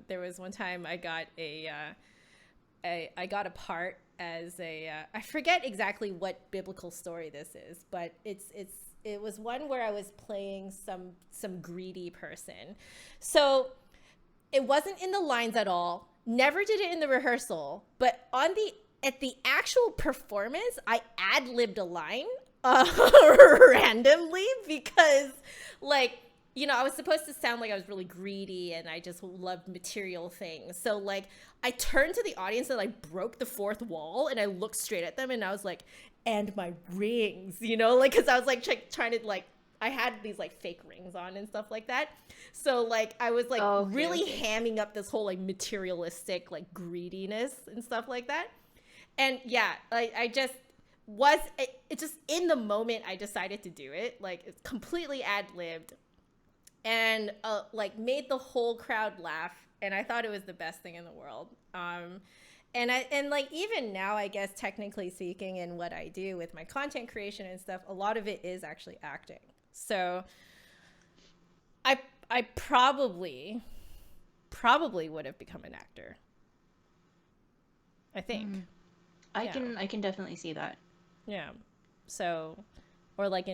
There was one time I got a part as I forget exactly what biblical story this is, but it was one where I was playing some greedy person. So it wasn't in the lines at all. Never did it in the rehearsal, but at the actual performance, I ad-libbed a line randomly because, like, you know, I was supposed to sound like I was really greedy and I just loved material things. So, like, I turned to the audience and I broke the fourth wall and I looked straight at them and I was like, and my rings, you know, like, because I was like trying to, like, I had these like fake rings on and stuff like that. So like I was like really hamming up this whole like materialistic like greediness and stuff like that. And yeah, I just was it just in the moment I decided to do it. Like it's completely ad-libbed and like made the whole crowd laugh, and I thought it was the best thing in the world. And like even now, I guess technically speaking, in what I do with my content creation and stuff, a lot of it is actually acting. So I probably would have become an actor. I think. I can definitely see that. Yeah. So, or like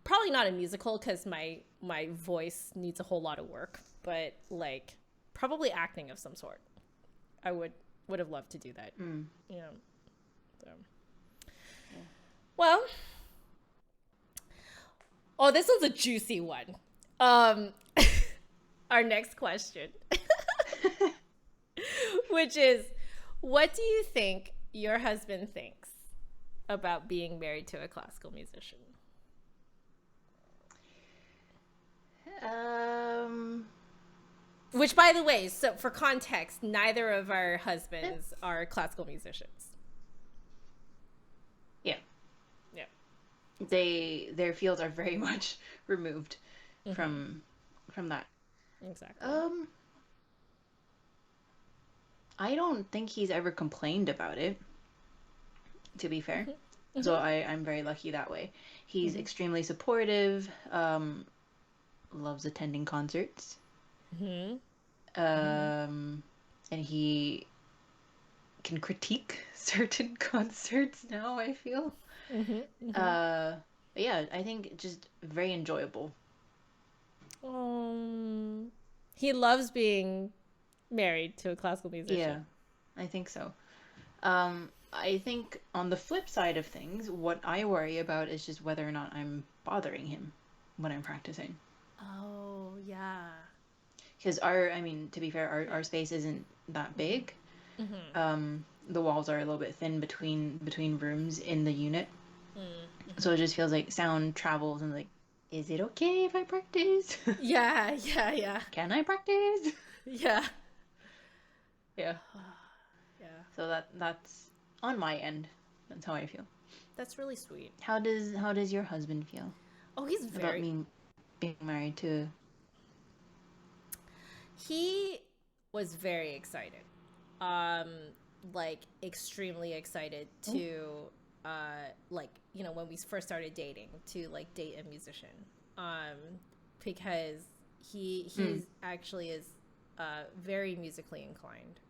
probably not a musical because my voice needs a whole lot of work, but like probably acting of some sort. I would have loved to do that. Yeah. So. Yeah. Well. Oh, this one's a juicy one. Our next question, which is, what do you think your husband thinks about being married to a classical musician? Which, by the way, so for context, neither of our husbands are classical musicians. their fields are very much removed Mm-hmm. from that. Exactly. Um, I don't think he's ever complained about it, to be fair. Mm-hmm. So Mm-hmm. I'm very lucky that way. He's Mm-hmm. extremely supportive, loves attending concerts, Mm-hmm. um, and he can critique certain concerts now, I feel. Mm-hmm. Mm-hmm. Uh, but yeah, I think just very enjoyable. He loves being married to a classical Yeah, musician. I think so. I think on the flip side of things, what I worry about is just whether or not I'm bothering him when I'm practicing. Oh, yeah. Because I mean, to be fair, our space isn't that Mm-hmm. big. Mm-hmm. The walls are a little bit thin between rooms in the unit, so Mm-hmm. it just feels like sound travels and like, is it okay if I practice? Yeah, yeah, yeah. Can I practice? Yeah. Yeah. Yeah. So that's on my end. That's how I feel. That's really sweet. How does your husband feel Oh, he's about very me being married to? he was very excited. Um like extremely excited Oh. to like, when we first started dating, to like date a musician. Um because Mm. he's actually is very musically inclined.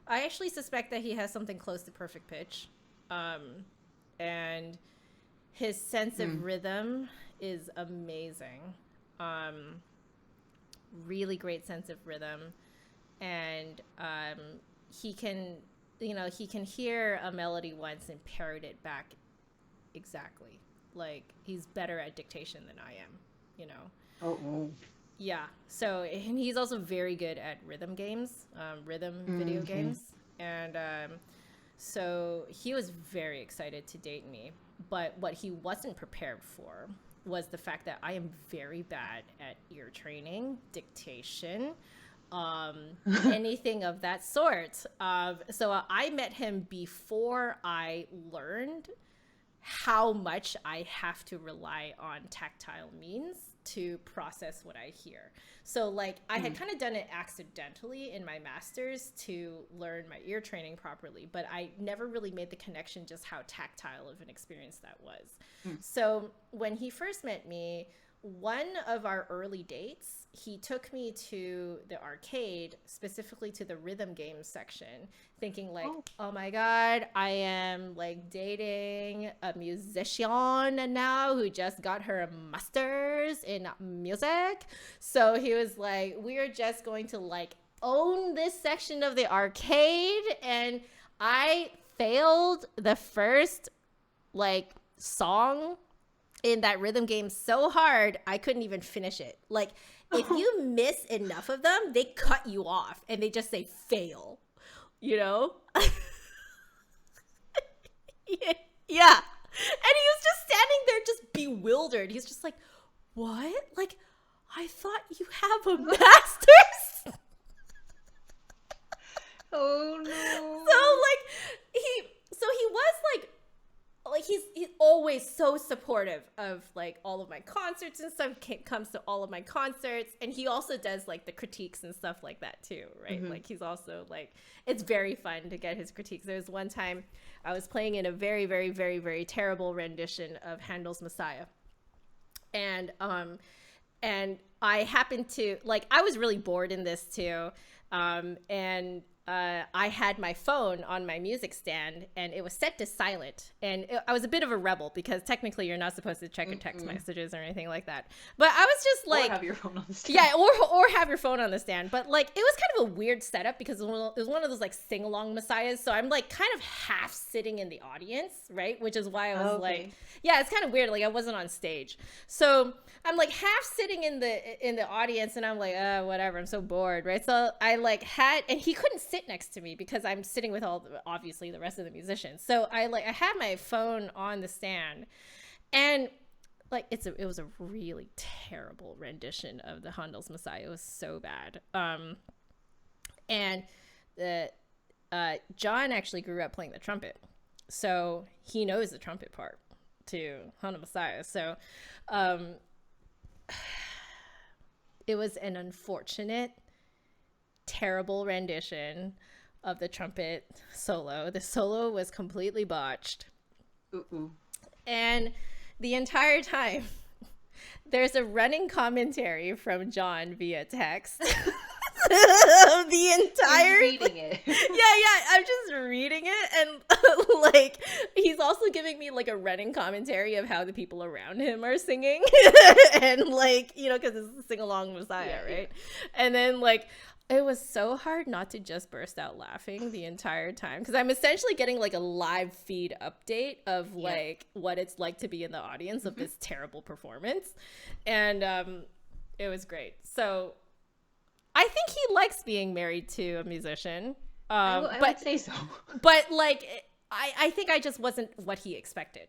I actually suspect that he has something close to perfect pitch. Um and his sense of Mm. rhythm is amazing. Um really great sense of rhythm. And he can he can hear a melody once and parrot it back exactly. Like, he's better at dictation than I am, you know. Oh. Oh. Yeah. So, and he's also very good at rhythm games, rhythm Mm, video okay. games. And so he was very excited to date me. But what he wasn't prepared for was the fact that I am very bad at ear training, dictation, um, anything of that sort. So I met him before I learned how much I have to rely on tactile means to process what I hear. So, like, I had Mm. kind of done it accidentally in my master's to learn my ear training properly, but I never really made the connection just how tactile of an experience that was. Mm. So, when he first met me, one of our early dates, he took me to the arcade, specifically to the rhythm games section, thinking like, Oh. oh my God, I am like dating a musician now who just got her master's in music. So he was like, we're just going to like own this section of the arcade. And I failed the first like song in that rhythm game so hard I couldn't even finish it. Like, if you miss enough of them, they cut you off and they just say fail, you know? Yeah. And he was just standing there just bewildered. He's just like, "What? Like, I thought you have a master's?" Oh So no. like he was like he's always so supportive of like all of my concerts and stuff, comes to all of my concerts, and he also does like the critiques and stuff like that too, right? Mm-hmm. Like, he's also like, it's very fun to get his critiques. There was one time I was playing in a very very very very terrible rendition of Handel's Messiah, and I happened to like, I was really bored in this too, and I had my phone on my music stand and it was set to silent. And I was a bit of a rebel because technically you're not supposed to check your text Mm-mm. messages or anything like that. But I was just Or like, have your phone on the stand. yeah, or have your phone on the stand. But like, it was kind of a weird setup because it was one of those like sing along messiahs. So I'm like kind of half sitting in the audience, right? Which is why I was like, Okay. yeah, it's kind of weird. Like, I wasn't on stage, so I'm like half sitting in the audience, and I'm like, whatever. I'm so bored, right? So I like had, and he couldn't sit next to me because I'm sitting with obviously the rest of the musicians. So I had my phone on the stand, and like, it was a really terrible rendition of the Handel's Messiah. It was so bad. And the John actually grew up playing the trumpet, so he knows the trumpet part to Hana Messiah. So um, it was an unfortunate, terrible rendition of the trumpet solo. The solo was completely botched. Ooh. And the entire time, there's a running commentary from John via text. The entire reading it. Yeah, I'm just reading it, and like he's also giving me like a running commentary of how the people around him are singing. And like, you know, because it's a sing-along Messiah, right? And then like it was so hard not to just burst out laughing the entire time, because I'm essentially getting like a live feed update of like what it's like to be in the audience of this terrible performance. And it was great. So I think he likes being married to a musician. I would say so. But like I think I just wasn't what he expected.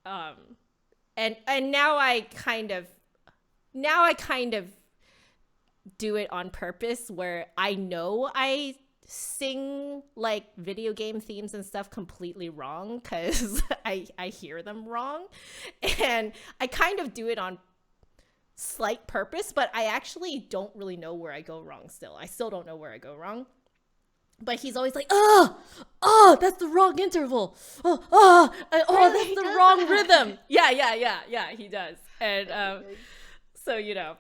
And now I kind of do it on purpose, where I know I sing like video game themes and stuff completely wrong, because I hear them wrong, and I kind of do it on slight purpose, but I actually don't really know where I go wrong. I still don't know where I go wrong. But he's always like, oh, that's the wrong interval. Oh, that's the wrong rhythm. Yeah, he does. And so, you know,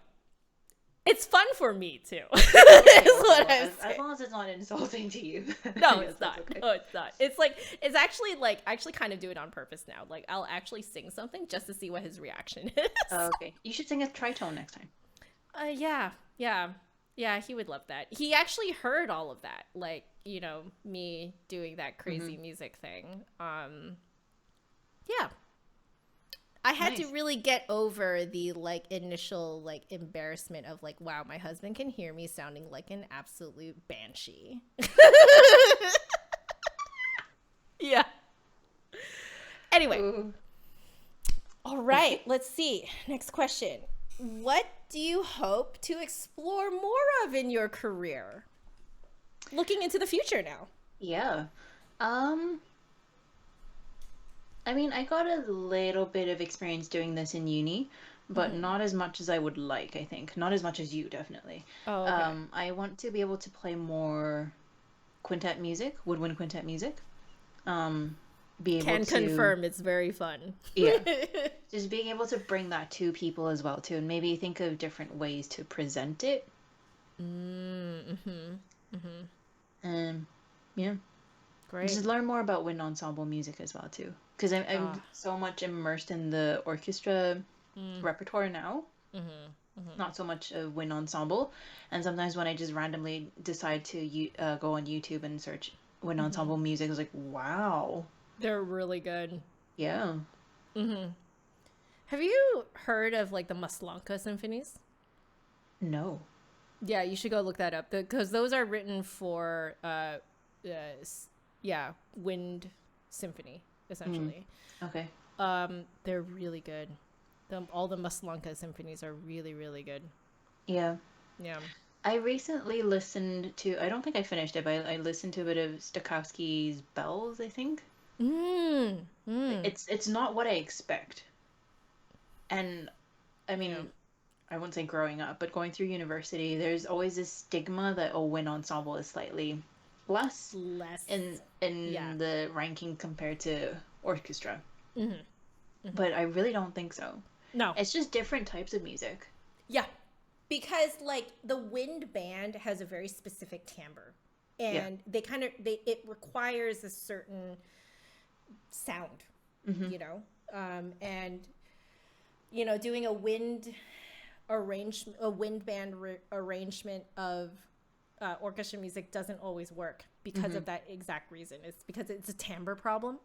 it's fun for me too. As long as it's not insulting to you. No, it's not. Okay. No, it's not. It's like, it's actually like, I actually kind of do it on purpose now. Like, I'll actually sing something just to see what his reaction is. Okay. You should sing a tritone next time. Yeah, he would love that. He actually heard all of that. Like, you know, me doing that crazy music thing. Yeah. I had to really get over the like initial like embarrassment of like, wow, my husband can hear me sounding like an absolute banshee. Yeah. Anyway. Ooh. All right, let's see. Next question. What do you hope to explore more of in your career? Looking into the future now. Yeah. I mean, I got a little bit of experience doing this in uni, but not as much as I would like, I think. Not as much as you, definitely. Oh, okay. I want to be able to play more quintet music, woodwind quintet music. Be able Can confirm it's very fun. Yeah. Just being able to bring that to people as well, too, and maybe think of different ways to present it. Yeah. Great. Just learn more about wind ensemble music as well, too. Because I'm so much immersed in the orchestra repertoire now. Not so much of wind ensemble. And sometimes when I just randomly decide to go on YouTube and search wind ensemble music, I was like, wow. They're really good. Yeah. Have you heard of like the Maslanka symphonies? No. Yeah, you should go look that up, because those are written for wind symphony, essentially. Okay. They're really good. All the Maslanka symphonies are really, really good. Yeah. Yeah. I recently listened to, I don't think I finished it, but I listened to a bit of Stokowski's Bells, I think. It's not what I expect. And I mean, I wouldn't say growing up, but going through university, there's always this stigma that wind ensemble is slightly less in the ranking compared to orchestra. But I really don't think so. No. It's just different types of music. Yeah. Because like the wind band has a very specific timbre, and it requires a certain sound, you know, and you know, doing a wind band arrangement of orchestra music doesn't always work because of that exact reason. It's because it's a timbre problem.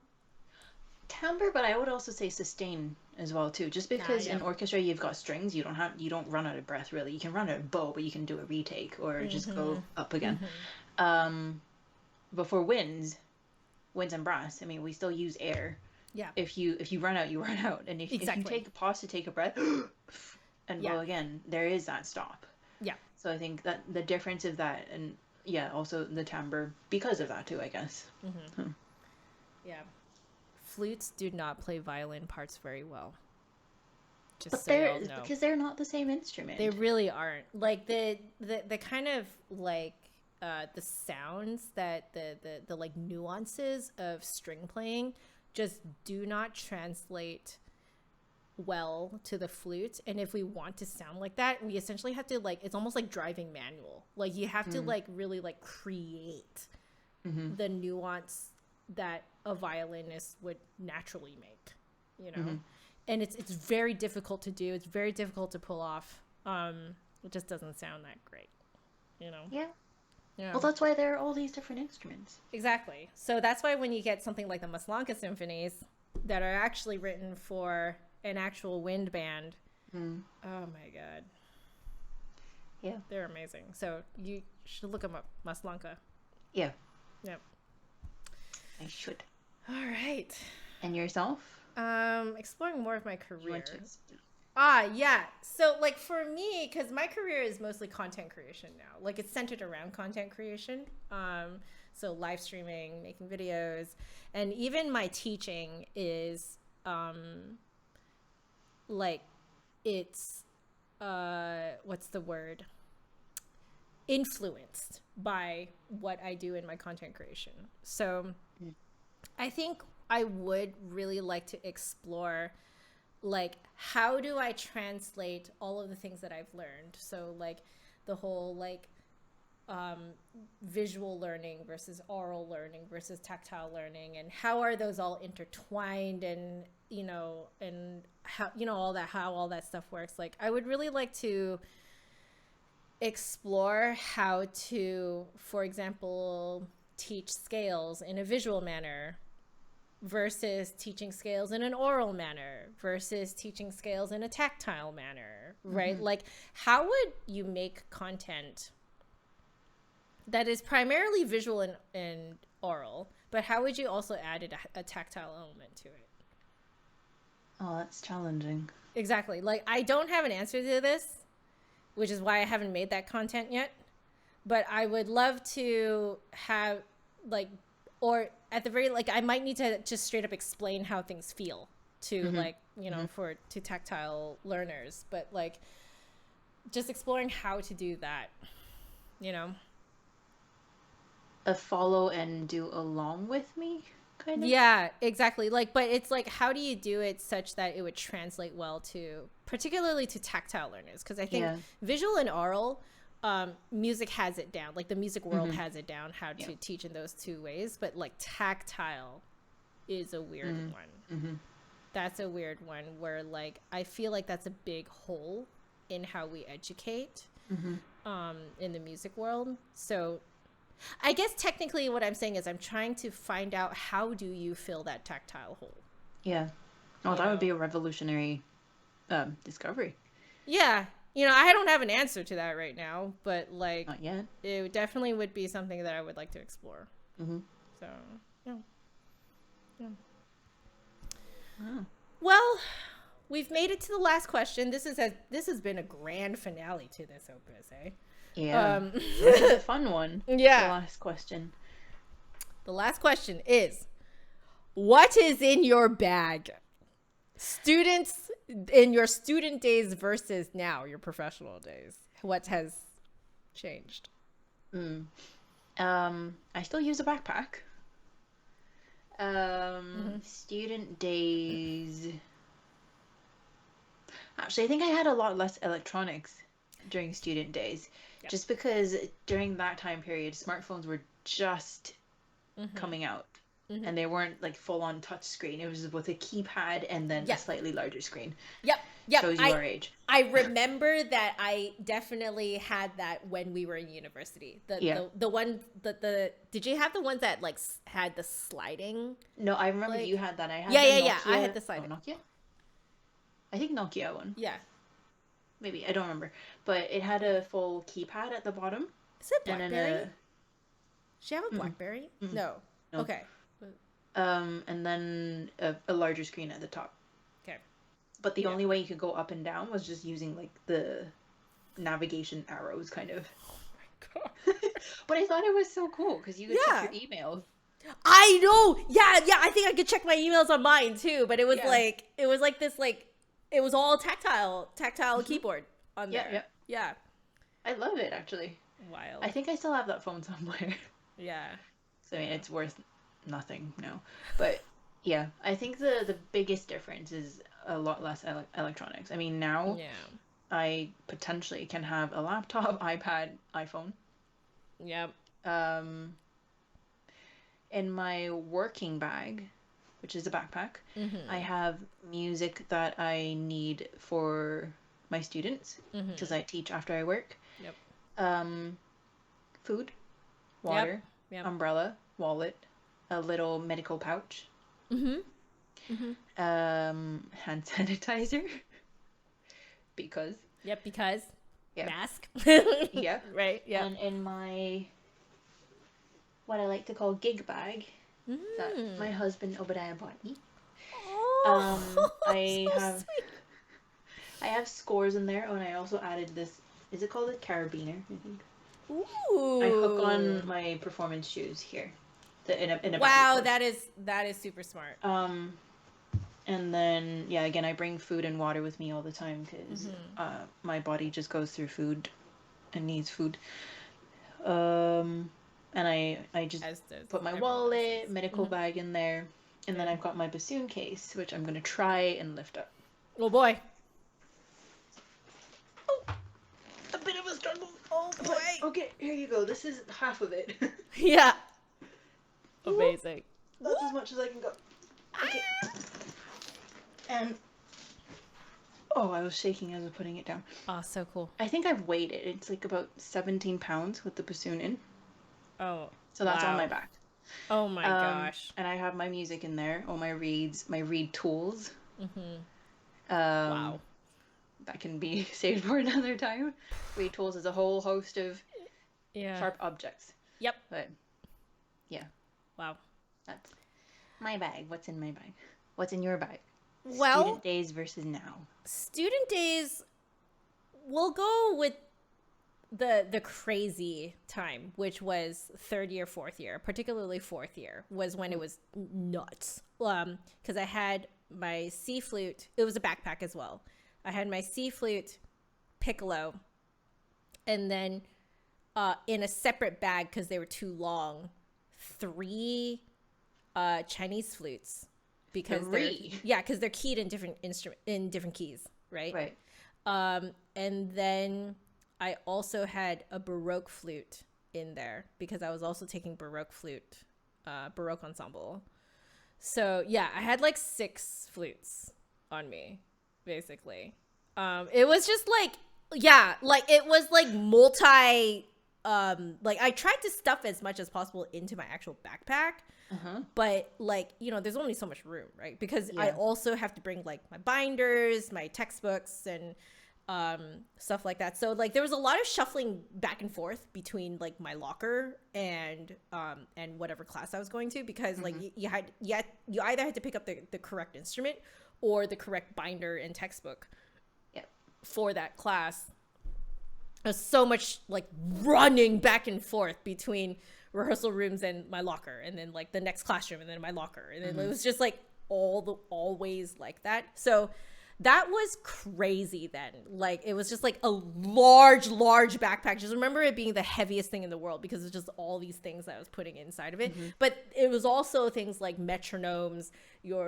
Timbre, but I would also say sustain as well too. Just because in orchestra you've got strings, you don't run out of breath really. You can run out of bow, but you can do a retake or just go up again. But for winds and brass, I mean, we still use air. Yeah. If you run out, you run out, and if you take a pause to take a breath and blow again, there is that stop. Yeah. So I think that the difference of that, and also the timbre because of that too, I guess. Yeah. flutes do not play violin parts very well. Just But so y'all know. because they're not the same instrument. They really aren't. Like the kind of like the sounds that the like nuances of string playing just do not translate well to the flute. And if we want to sound like that, we essentially have to like, it's almost like driving manual. Like you have to like really like create the nuance that a violinist would naturally make, you know. And it's very difficult to do. It's very difficult to pull off. It just doesn't sound that great, you know. Yeah. Yeah. Well, that's why there are all these different instruments. Exactly. So that's why when you get something like the Maslanka symphonies that are actually written for an actual wind band, oh my god, yeah, they're amazing. So you should look them up, Maslanka. Yeah. Yep. I should. All right. And yourself? Exploring more of my career. Ah, yeah. So like for me, because my career is mostly content creation now. Like it's centered around content creation. So live streaming, making videos, and even my teaching is like it's what's the word? Influenced by what I do in my content creation. So I think I would really like to explore like how do I translate all of the things that I've learned. So like the whole like visual learning versus oral learning versus tactile learning, and how are those all intertwined, and you know, and how, you know, all that, how all that stuff works. Like I would really like to explore how to, for example, teach scales in a visual manner versus teaching scales in an oral manner versus teaching scales in a tactile manner, right? Like how would you make content that is primarily visual and oral, but how would you also add a tactile element to it? Oh, that's challenging. Exactly. Like I don't have an answer to this, which is why I haven't made that content yet, but I would love to have like, or at the very, like I might need to just straight up explain how things feel to like, you know, to tactile learners, but like just exploring how to do that, you know. A follow and do along with me kind of? Yeah, exactly. Like, but it's like, how do you do it such that it would translate well to, particularly to tactile learners? Because I think visual and oral, music has it down. Like the music world has it down how to teach in those two ways. But like tactile is a weird one. That's a weird one where like I feel like that's a big hole in how we educate in the music world. So I guess technically what I'm saying is I'm trying to find out how do you fill that tactile hole. Yeah. Oh, that would be a revolutionary discovery. Yeah. You know, I don't have an answer to that right now, but like not yet. It definitely would be something that I would like to explore. So, yeah. Wow. Well, we've made it to the last question. This has been a grand finale to this opus, eh? Yeah. This is a fun one. Yeah. The last question. The last question is, what is in your bag? Students in your student days versus now, your professional days. What has changed? I still use a backpack. Student days. Actually, I think I had a lot less electronics during student days. Yep. Just because during that time period, smartphones were just coming out. And they weren't like full on touch screen. It was with a keypad and then a slightly larger screen. Yep. Shows your age. I remember that I definitely had that when we were in university. The one did you have the ones that like had the sliding? No, I remember you had that. I had Nokia. I had the sliding. Nokia? I think Nokia one. Yeah. Maybe, I don't remember. But it had a full keypad at the bottom. Is it BlackBerry? Did you have a BlackBerry? No. Okay. And then a larger screen at the top. Okay. But the only way you could go up and down was just using like the navigation arrows kind of. Oh my god. But I thought it was so cool because you could check your emails. I know. Yeah, yeah. I think I could check my emails on mine too, but it was Yeah. like this like it was all tactile keyboard on Yeah, there. yeah. Yeah. I love it actually. Wild. I think I still have that phone somewhere. Yeah. So I mean, it's worth nothing now. But yeah, I think the biggest difference is a lot less electronics. I mean, now Yeah. I potentially can have a laptop, iPad, iPhone. Yep. Um, in my working bag, which is a backpack, I Mm-hmm. have music that I need for my students because Mm-hmm. I teach after I work. Yep. Um, food, Yep. water, Yep. umbrella, wallet, a little medical pouch, Mm-hmm. Mm-hmm. hand sanitizer because Yep. Because yeah, mask. yeah. Right. Yep. And in my what I like to call gig bag that my Mm. husband Obadiah bought me. Oh, I so have I have scores in there. Oh, and I also added this. Is it called a carabiner? I think. sweet. I hook Ooh. on my performance shoes here, in a bag, of Wow, course. that is super smart. Um, and then yeah, again, I bring food and water with me all the time because Mm-hmm. my body just goes through food and needs food. Um, and I just As does put my everyone wallet, else's. medical Mm-hmm. bag in there, and then Good. I've got my bassoon case, which I'm gonna try and lift up. Oh boy. Oh, a bit of a struggle. Oh But boy. okay, here you go. This is half of it. Yeah. Whoop. Amazing. That's as much as I can go. Okay. And oh, I was shaking as I was putting it down. Oh, so cool. I think I've weighed it. It's like about 17 pounds with the bassoon in. Oh, So that's on my wow. back. Oh my gosh. And I have my music in there, all my reeds, my reed tools. Mm-hmm. Um, Wow. that can be saved for another time. Reed tools is a whole host of Yeah. sharp objects. Yep. But yeah, Wow. that's my bag. What's in my bag? What's in your bag? Well, Student days versus now. student days, we'll go with the crazy time, which was third year, fourth year, particularly fourth year, was when it was nuts. Because I had my C flute. It was a backpack as well. I had my C flute, piccolo, and then in a separate bag because they were too long, three Chinese flutes because Three. they're keyed in different keys, right? Right. And then I also had a Baroque flute in there because I was also taking Baroque ensemble. So yeah, I had like 6 flutes on me, basically. It was just like, yeah, like it was like multi. Like I tried to stuff as much as possible into my actual backpack, Uh-huh. but like there's only so much room, right? Because I Yeah. also have to bring like my binders, my textbooks, and stuff like that. So like there was a lot of shuffling back and forth between like my locker and whatever class I was going to, because like you either had to pick up the correct instrument or the correct binder and textbook Yep. for that class. There's so much like running back and forth between rehearsal rooms and my locker, and then like the next classroom and then my locker, and then it was just like always like that. So that was crazy then. Like it was just like a large backpack. Just remember it being the heaviest thing in the world because it's just all these things that I was putting inside of it. But it was also things like metronomes,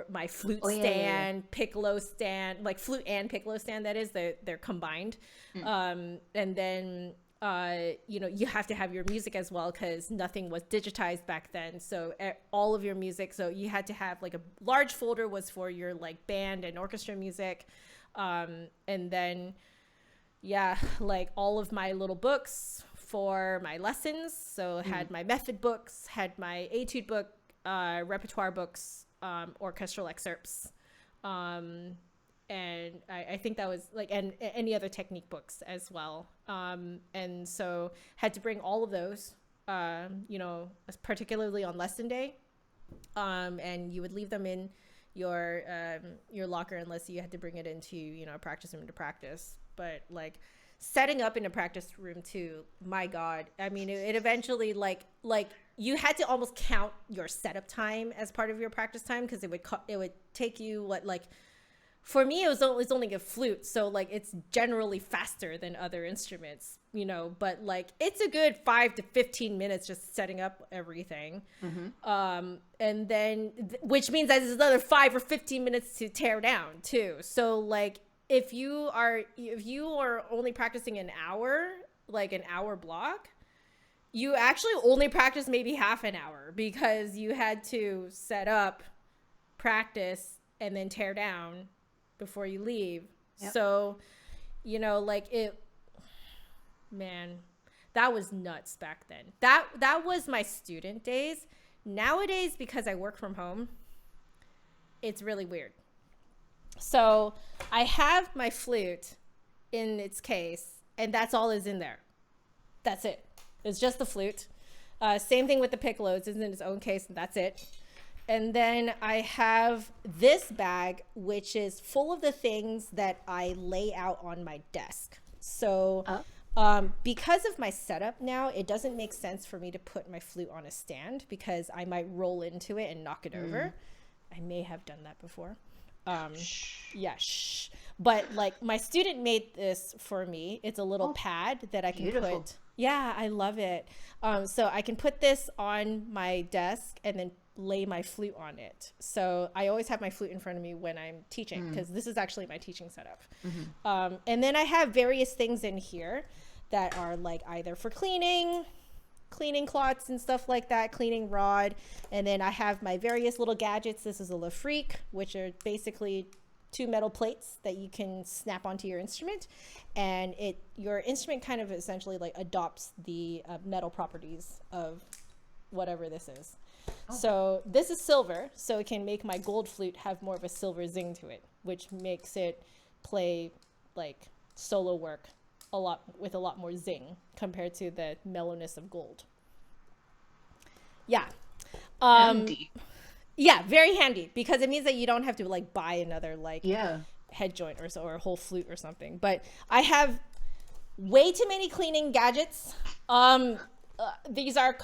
my flute Oh, yeah, stand, piccolo stand, like flute and piccolo stand, that is, they're combined. And then you have to have your music as well because nothing was digitized back then. So all of your music, so you had to have like a large folder was for your like band and orchestra music. And then, yeah, like all of my little books for my lessons. So had my method books, had my etude book, repertoire books, orchestral excerpts. And I think that was like, and any other technique books as well. And so had to bring all of those, particularly on lesson day. And you would leave them in your locker unless you had to bring it into, a practice room to practice. But like setting up in a practice room too, my God. I mean, it eventually like you had to almost count your setup time as part of your practice time, because it would take you what, like, for me it's only a flute, so like it's generally faster than other instruments, you know, but like it's a good 5 to 15 minutes just setting up everything. And then which means that there's another 5 or 15 minutes to tear down too. So like if you are only practicing an hour, like an hour block, you actually only practice maybe half an hour, because you had to set up, practice, and then tear down before you leave. Yep. So, you know, like man, that was nuts back then. That was my student days. Nowadays, because I work from home, it's really weird. So I have my flute in its case, and that's all is in there. That's it. It's just the flute. Same thing with the piccolo. It's in its own case, and that's it. And then I have this bag, which is full of the things that I lay out on my desk. So because of my setup now, it doesn't make sense for me to put my flute on a stand, because I might roll into it and knock it over. I may have done that before. But like my student made this for me. It's a little pad that I can put. Yeah, I love it. So I can put this on my desk and then lay my flute on it. So I always have my flute in front of me when I'm teaching, because this is actually my teaching setup. And then I have various things in here that are like either for cleaning cloths and stuff like that, cleaning rod. And then I have my various little gadgets. This is a Lafrique, which are basically 2 metal plates that you can snap onto your instrument, and your instrument kind of essentially like adopts the metal properties of whatever this is. So this is silver, so it can make my gold flute have more of a silver zing to it, which makes it play like solo work with a lot more zing compared to the mellowness of gold. Yeah. Handy. Yeah, very handy, because it means that you don't have to like buy another like head joint or a whole flute or something. But I have way too many cleaning gadgets. These are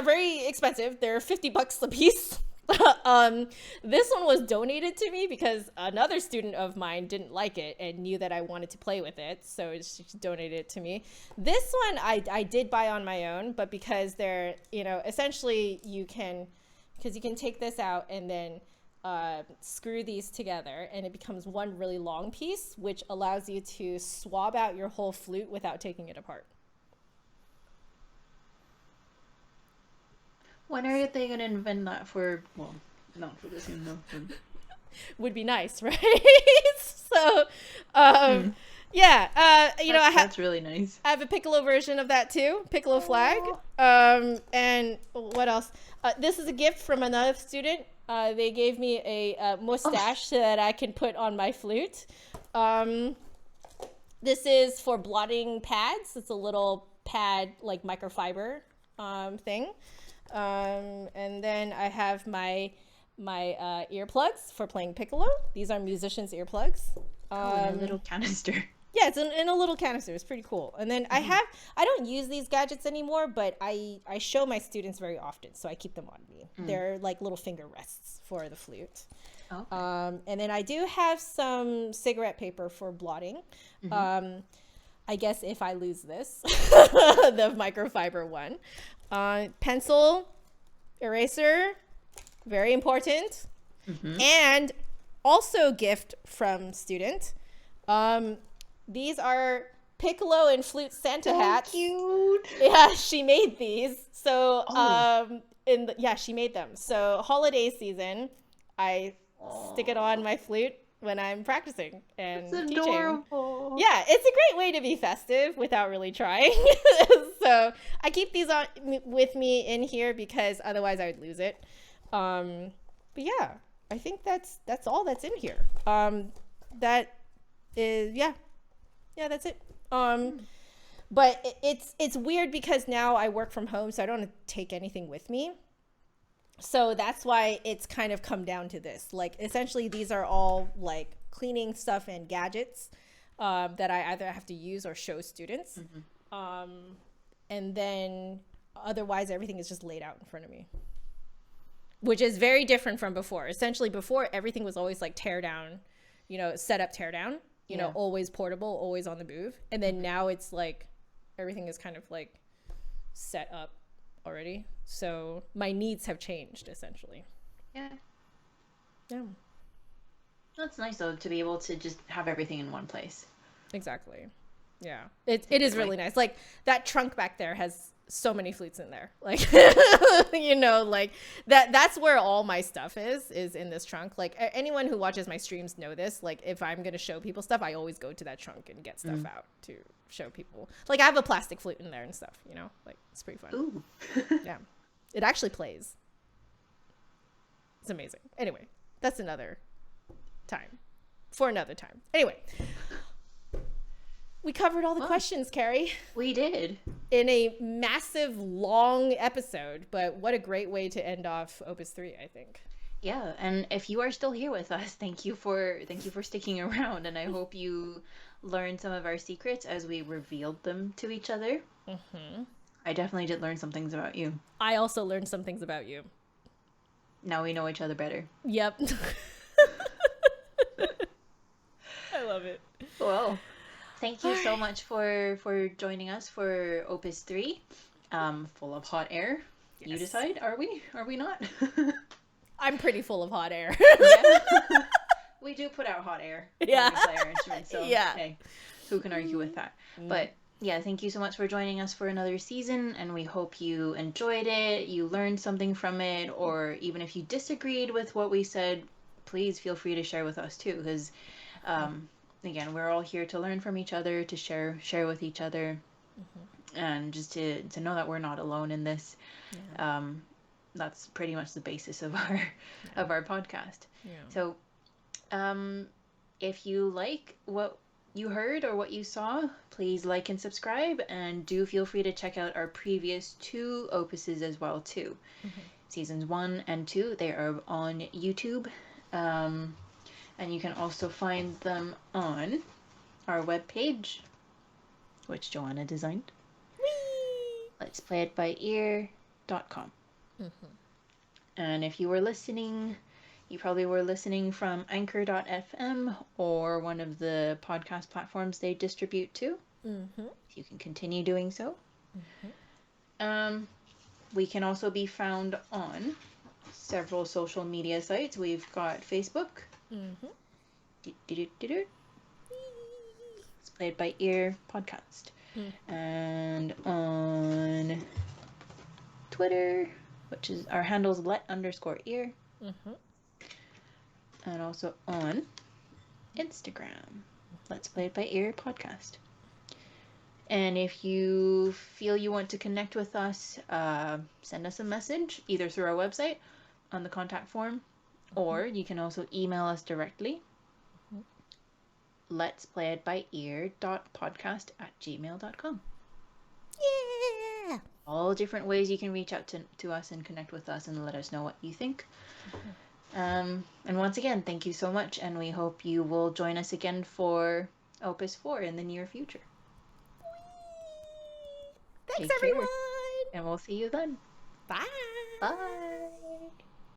very expensive. They're $50 a piece. This one was donated to me because another student of mine didn't like it and knew that I wanted to play with it, so she donated it to me. This one I did buy on my own, but because they're, you know, essentially you can take this out and then screw these together, and it becomes one really long piece, which allows you to swab out your whole flute without taking it apart. When are they going to invent that for, well, not for this, no. Would be nice, right? So, yeah, you know, that's really nice. I have a piccolo version of that too, piccolo flag. And what else? This is a gift from another student. They gave me a mustache so that I can put on my flute. This is for blotting pads. It's a little pad, like microfiber thing. And then I have my earplugs for playing piccolo. These are musicians' earplugs. In a little canister. Yeah, it's in a little canister. It's pretty cool. And then I don't use these gadgets anymore, but I show my students very often, so I keep them on me. They're like little finger rests for the flute. Okay. And then I do have some cigarette paper for blotting. I guess if I lose this, the microfiber one. Pencil, eraser, very important. And also gift from student. These are piccolo and flute Santa hats. Cute. Yeah, she made these. So she made them. So holiday season, I stick it on my flute when I'm practicing and teaching. Adorable. Yeah, it's a great way to be festive without really trying. So I keep these on with me in here because otherwise I would lose it. But yeah, I think that's all that's in here. That is that's it. But it's weird because now I work from home, so I don't take anything with me. So that's why it's kind of come down to this. Like, essentially, these are all like cleaning stuff and gadgets. that I either have to use or show students. And then otherwise everything is just laid out in front of me, which is very different from before. Essentially before, everything was always like tear down, you know, set up, tear down, you know, always portable, always on the move. And then now it's like everything is kind of like set up already. So my needs have changed essentially. Yeah. That's nice though, to be able to just have everything in one place. Exactly. Yeah. It is really nice. Like that trunk back there has so many flutes in there. Like, you know, like that's where all my stuff is in this trunk. Like anyone who watches my streams know this. Like if I'm going to show people stuff, I always go to that trunk and get stuff out to show people. Like I have a plastic flute in there and stuff, you know, like it's pretty fun. Ooh. Yeah. It actually plays. It's amazing. Anyway, that's another time for another time. Anyway, we covered all the questions, Carrie. We did. In a massive, long episode, but what a great way to end off Opus 3, I think. Yeah, and if you are still here with us, thank you for sticking around, and I hope you learned some of our secrets as we revealed them to each other. I definitely did learn some things about you. I also learned some things about you. Now we know each other better. Yep. I love it. Well, thank you so much for joining us for Opus 3, full of hot air. Yes. You decide, are we not? I'm pretty full of hot air. Yeah. We do put out hot air when we play our instruments, so hey, who can argue with that? But yeah, thank you so much for joining us for another season, and we hope you enjoyed it, you learned something from it, or even if you disagreed with what we said, please feel free to share with us too, because again, we're all here to learn from each other, to share with each other, and just to know that we're not alone in this. That's pretty much the basis of our podcast. So if you like what you heard or what you saw, please like and subscribe, and do feel free to check out our previous 2 opuses as well too. Seasons 1 and 2, they are on YouTube, and you can also find them on our webpage, which Joanna designed. Let's play it by ear.com. And if you were listening, you probably were listening from anchor.fm or one of the podcast platforms they distribute to. You can continue doing so. We can also be found on several social media sites. We've got Facebook. It's Played by Ear podcast. And on Twitter, which is our handle's let_ear. And also on Instagram, Let's Play It by Ear podcast. And if you feel you want to connect with us, send us a message either through our website on the contact form, or you can also email us directly. Let's play it by ear.podcast@gmail.com. Yeah. All different ways you can reach out to us and connect with us and let us know what you think. And once again, thank you so much, and we hope you will join us again for Opus 4 in the near future. Thanks, everyone. And we'll see you then. Bye. Bye.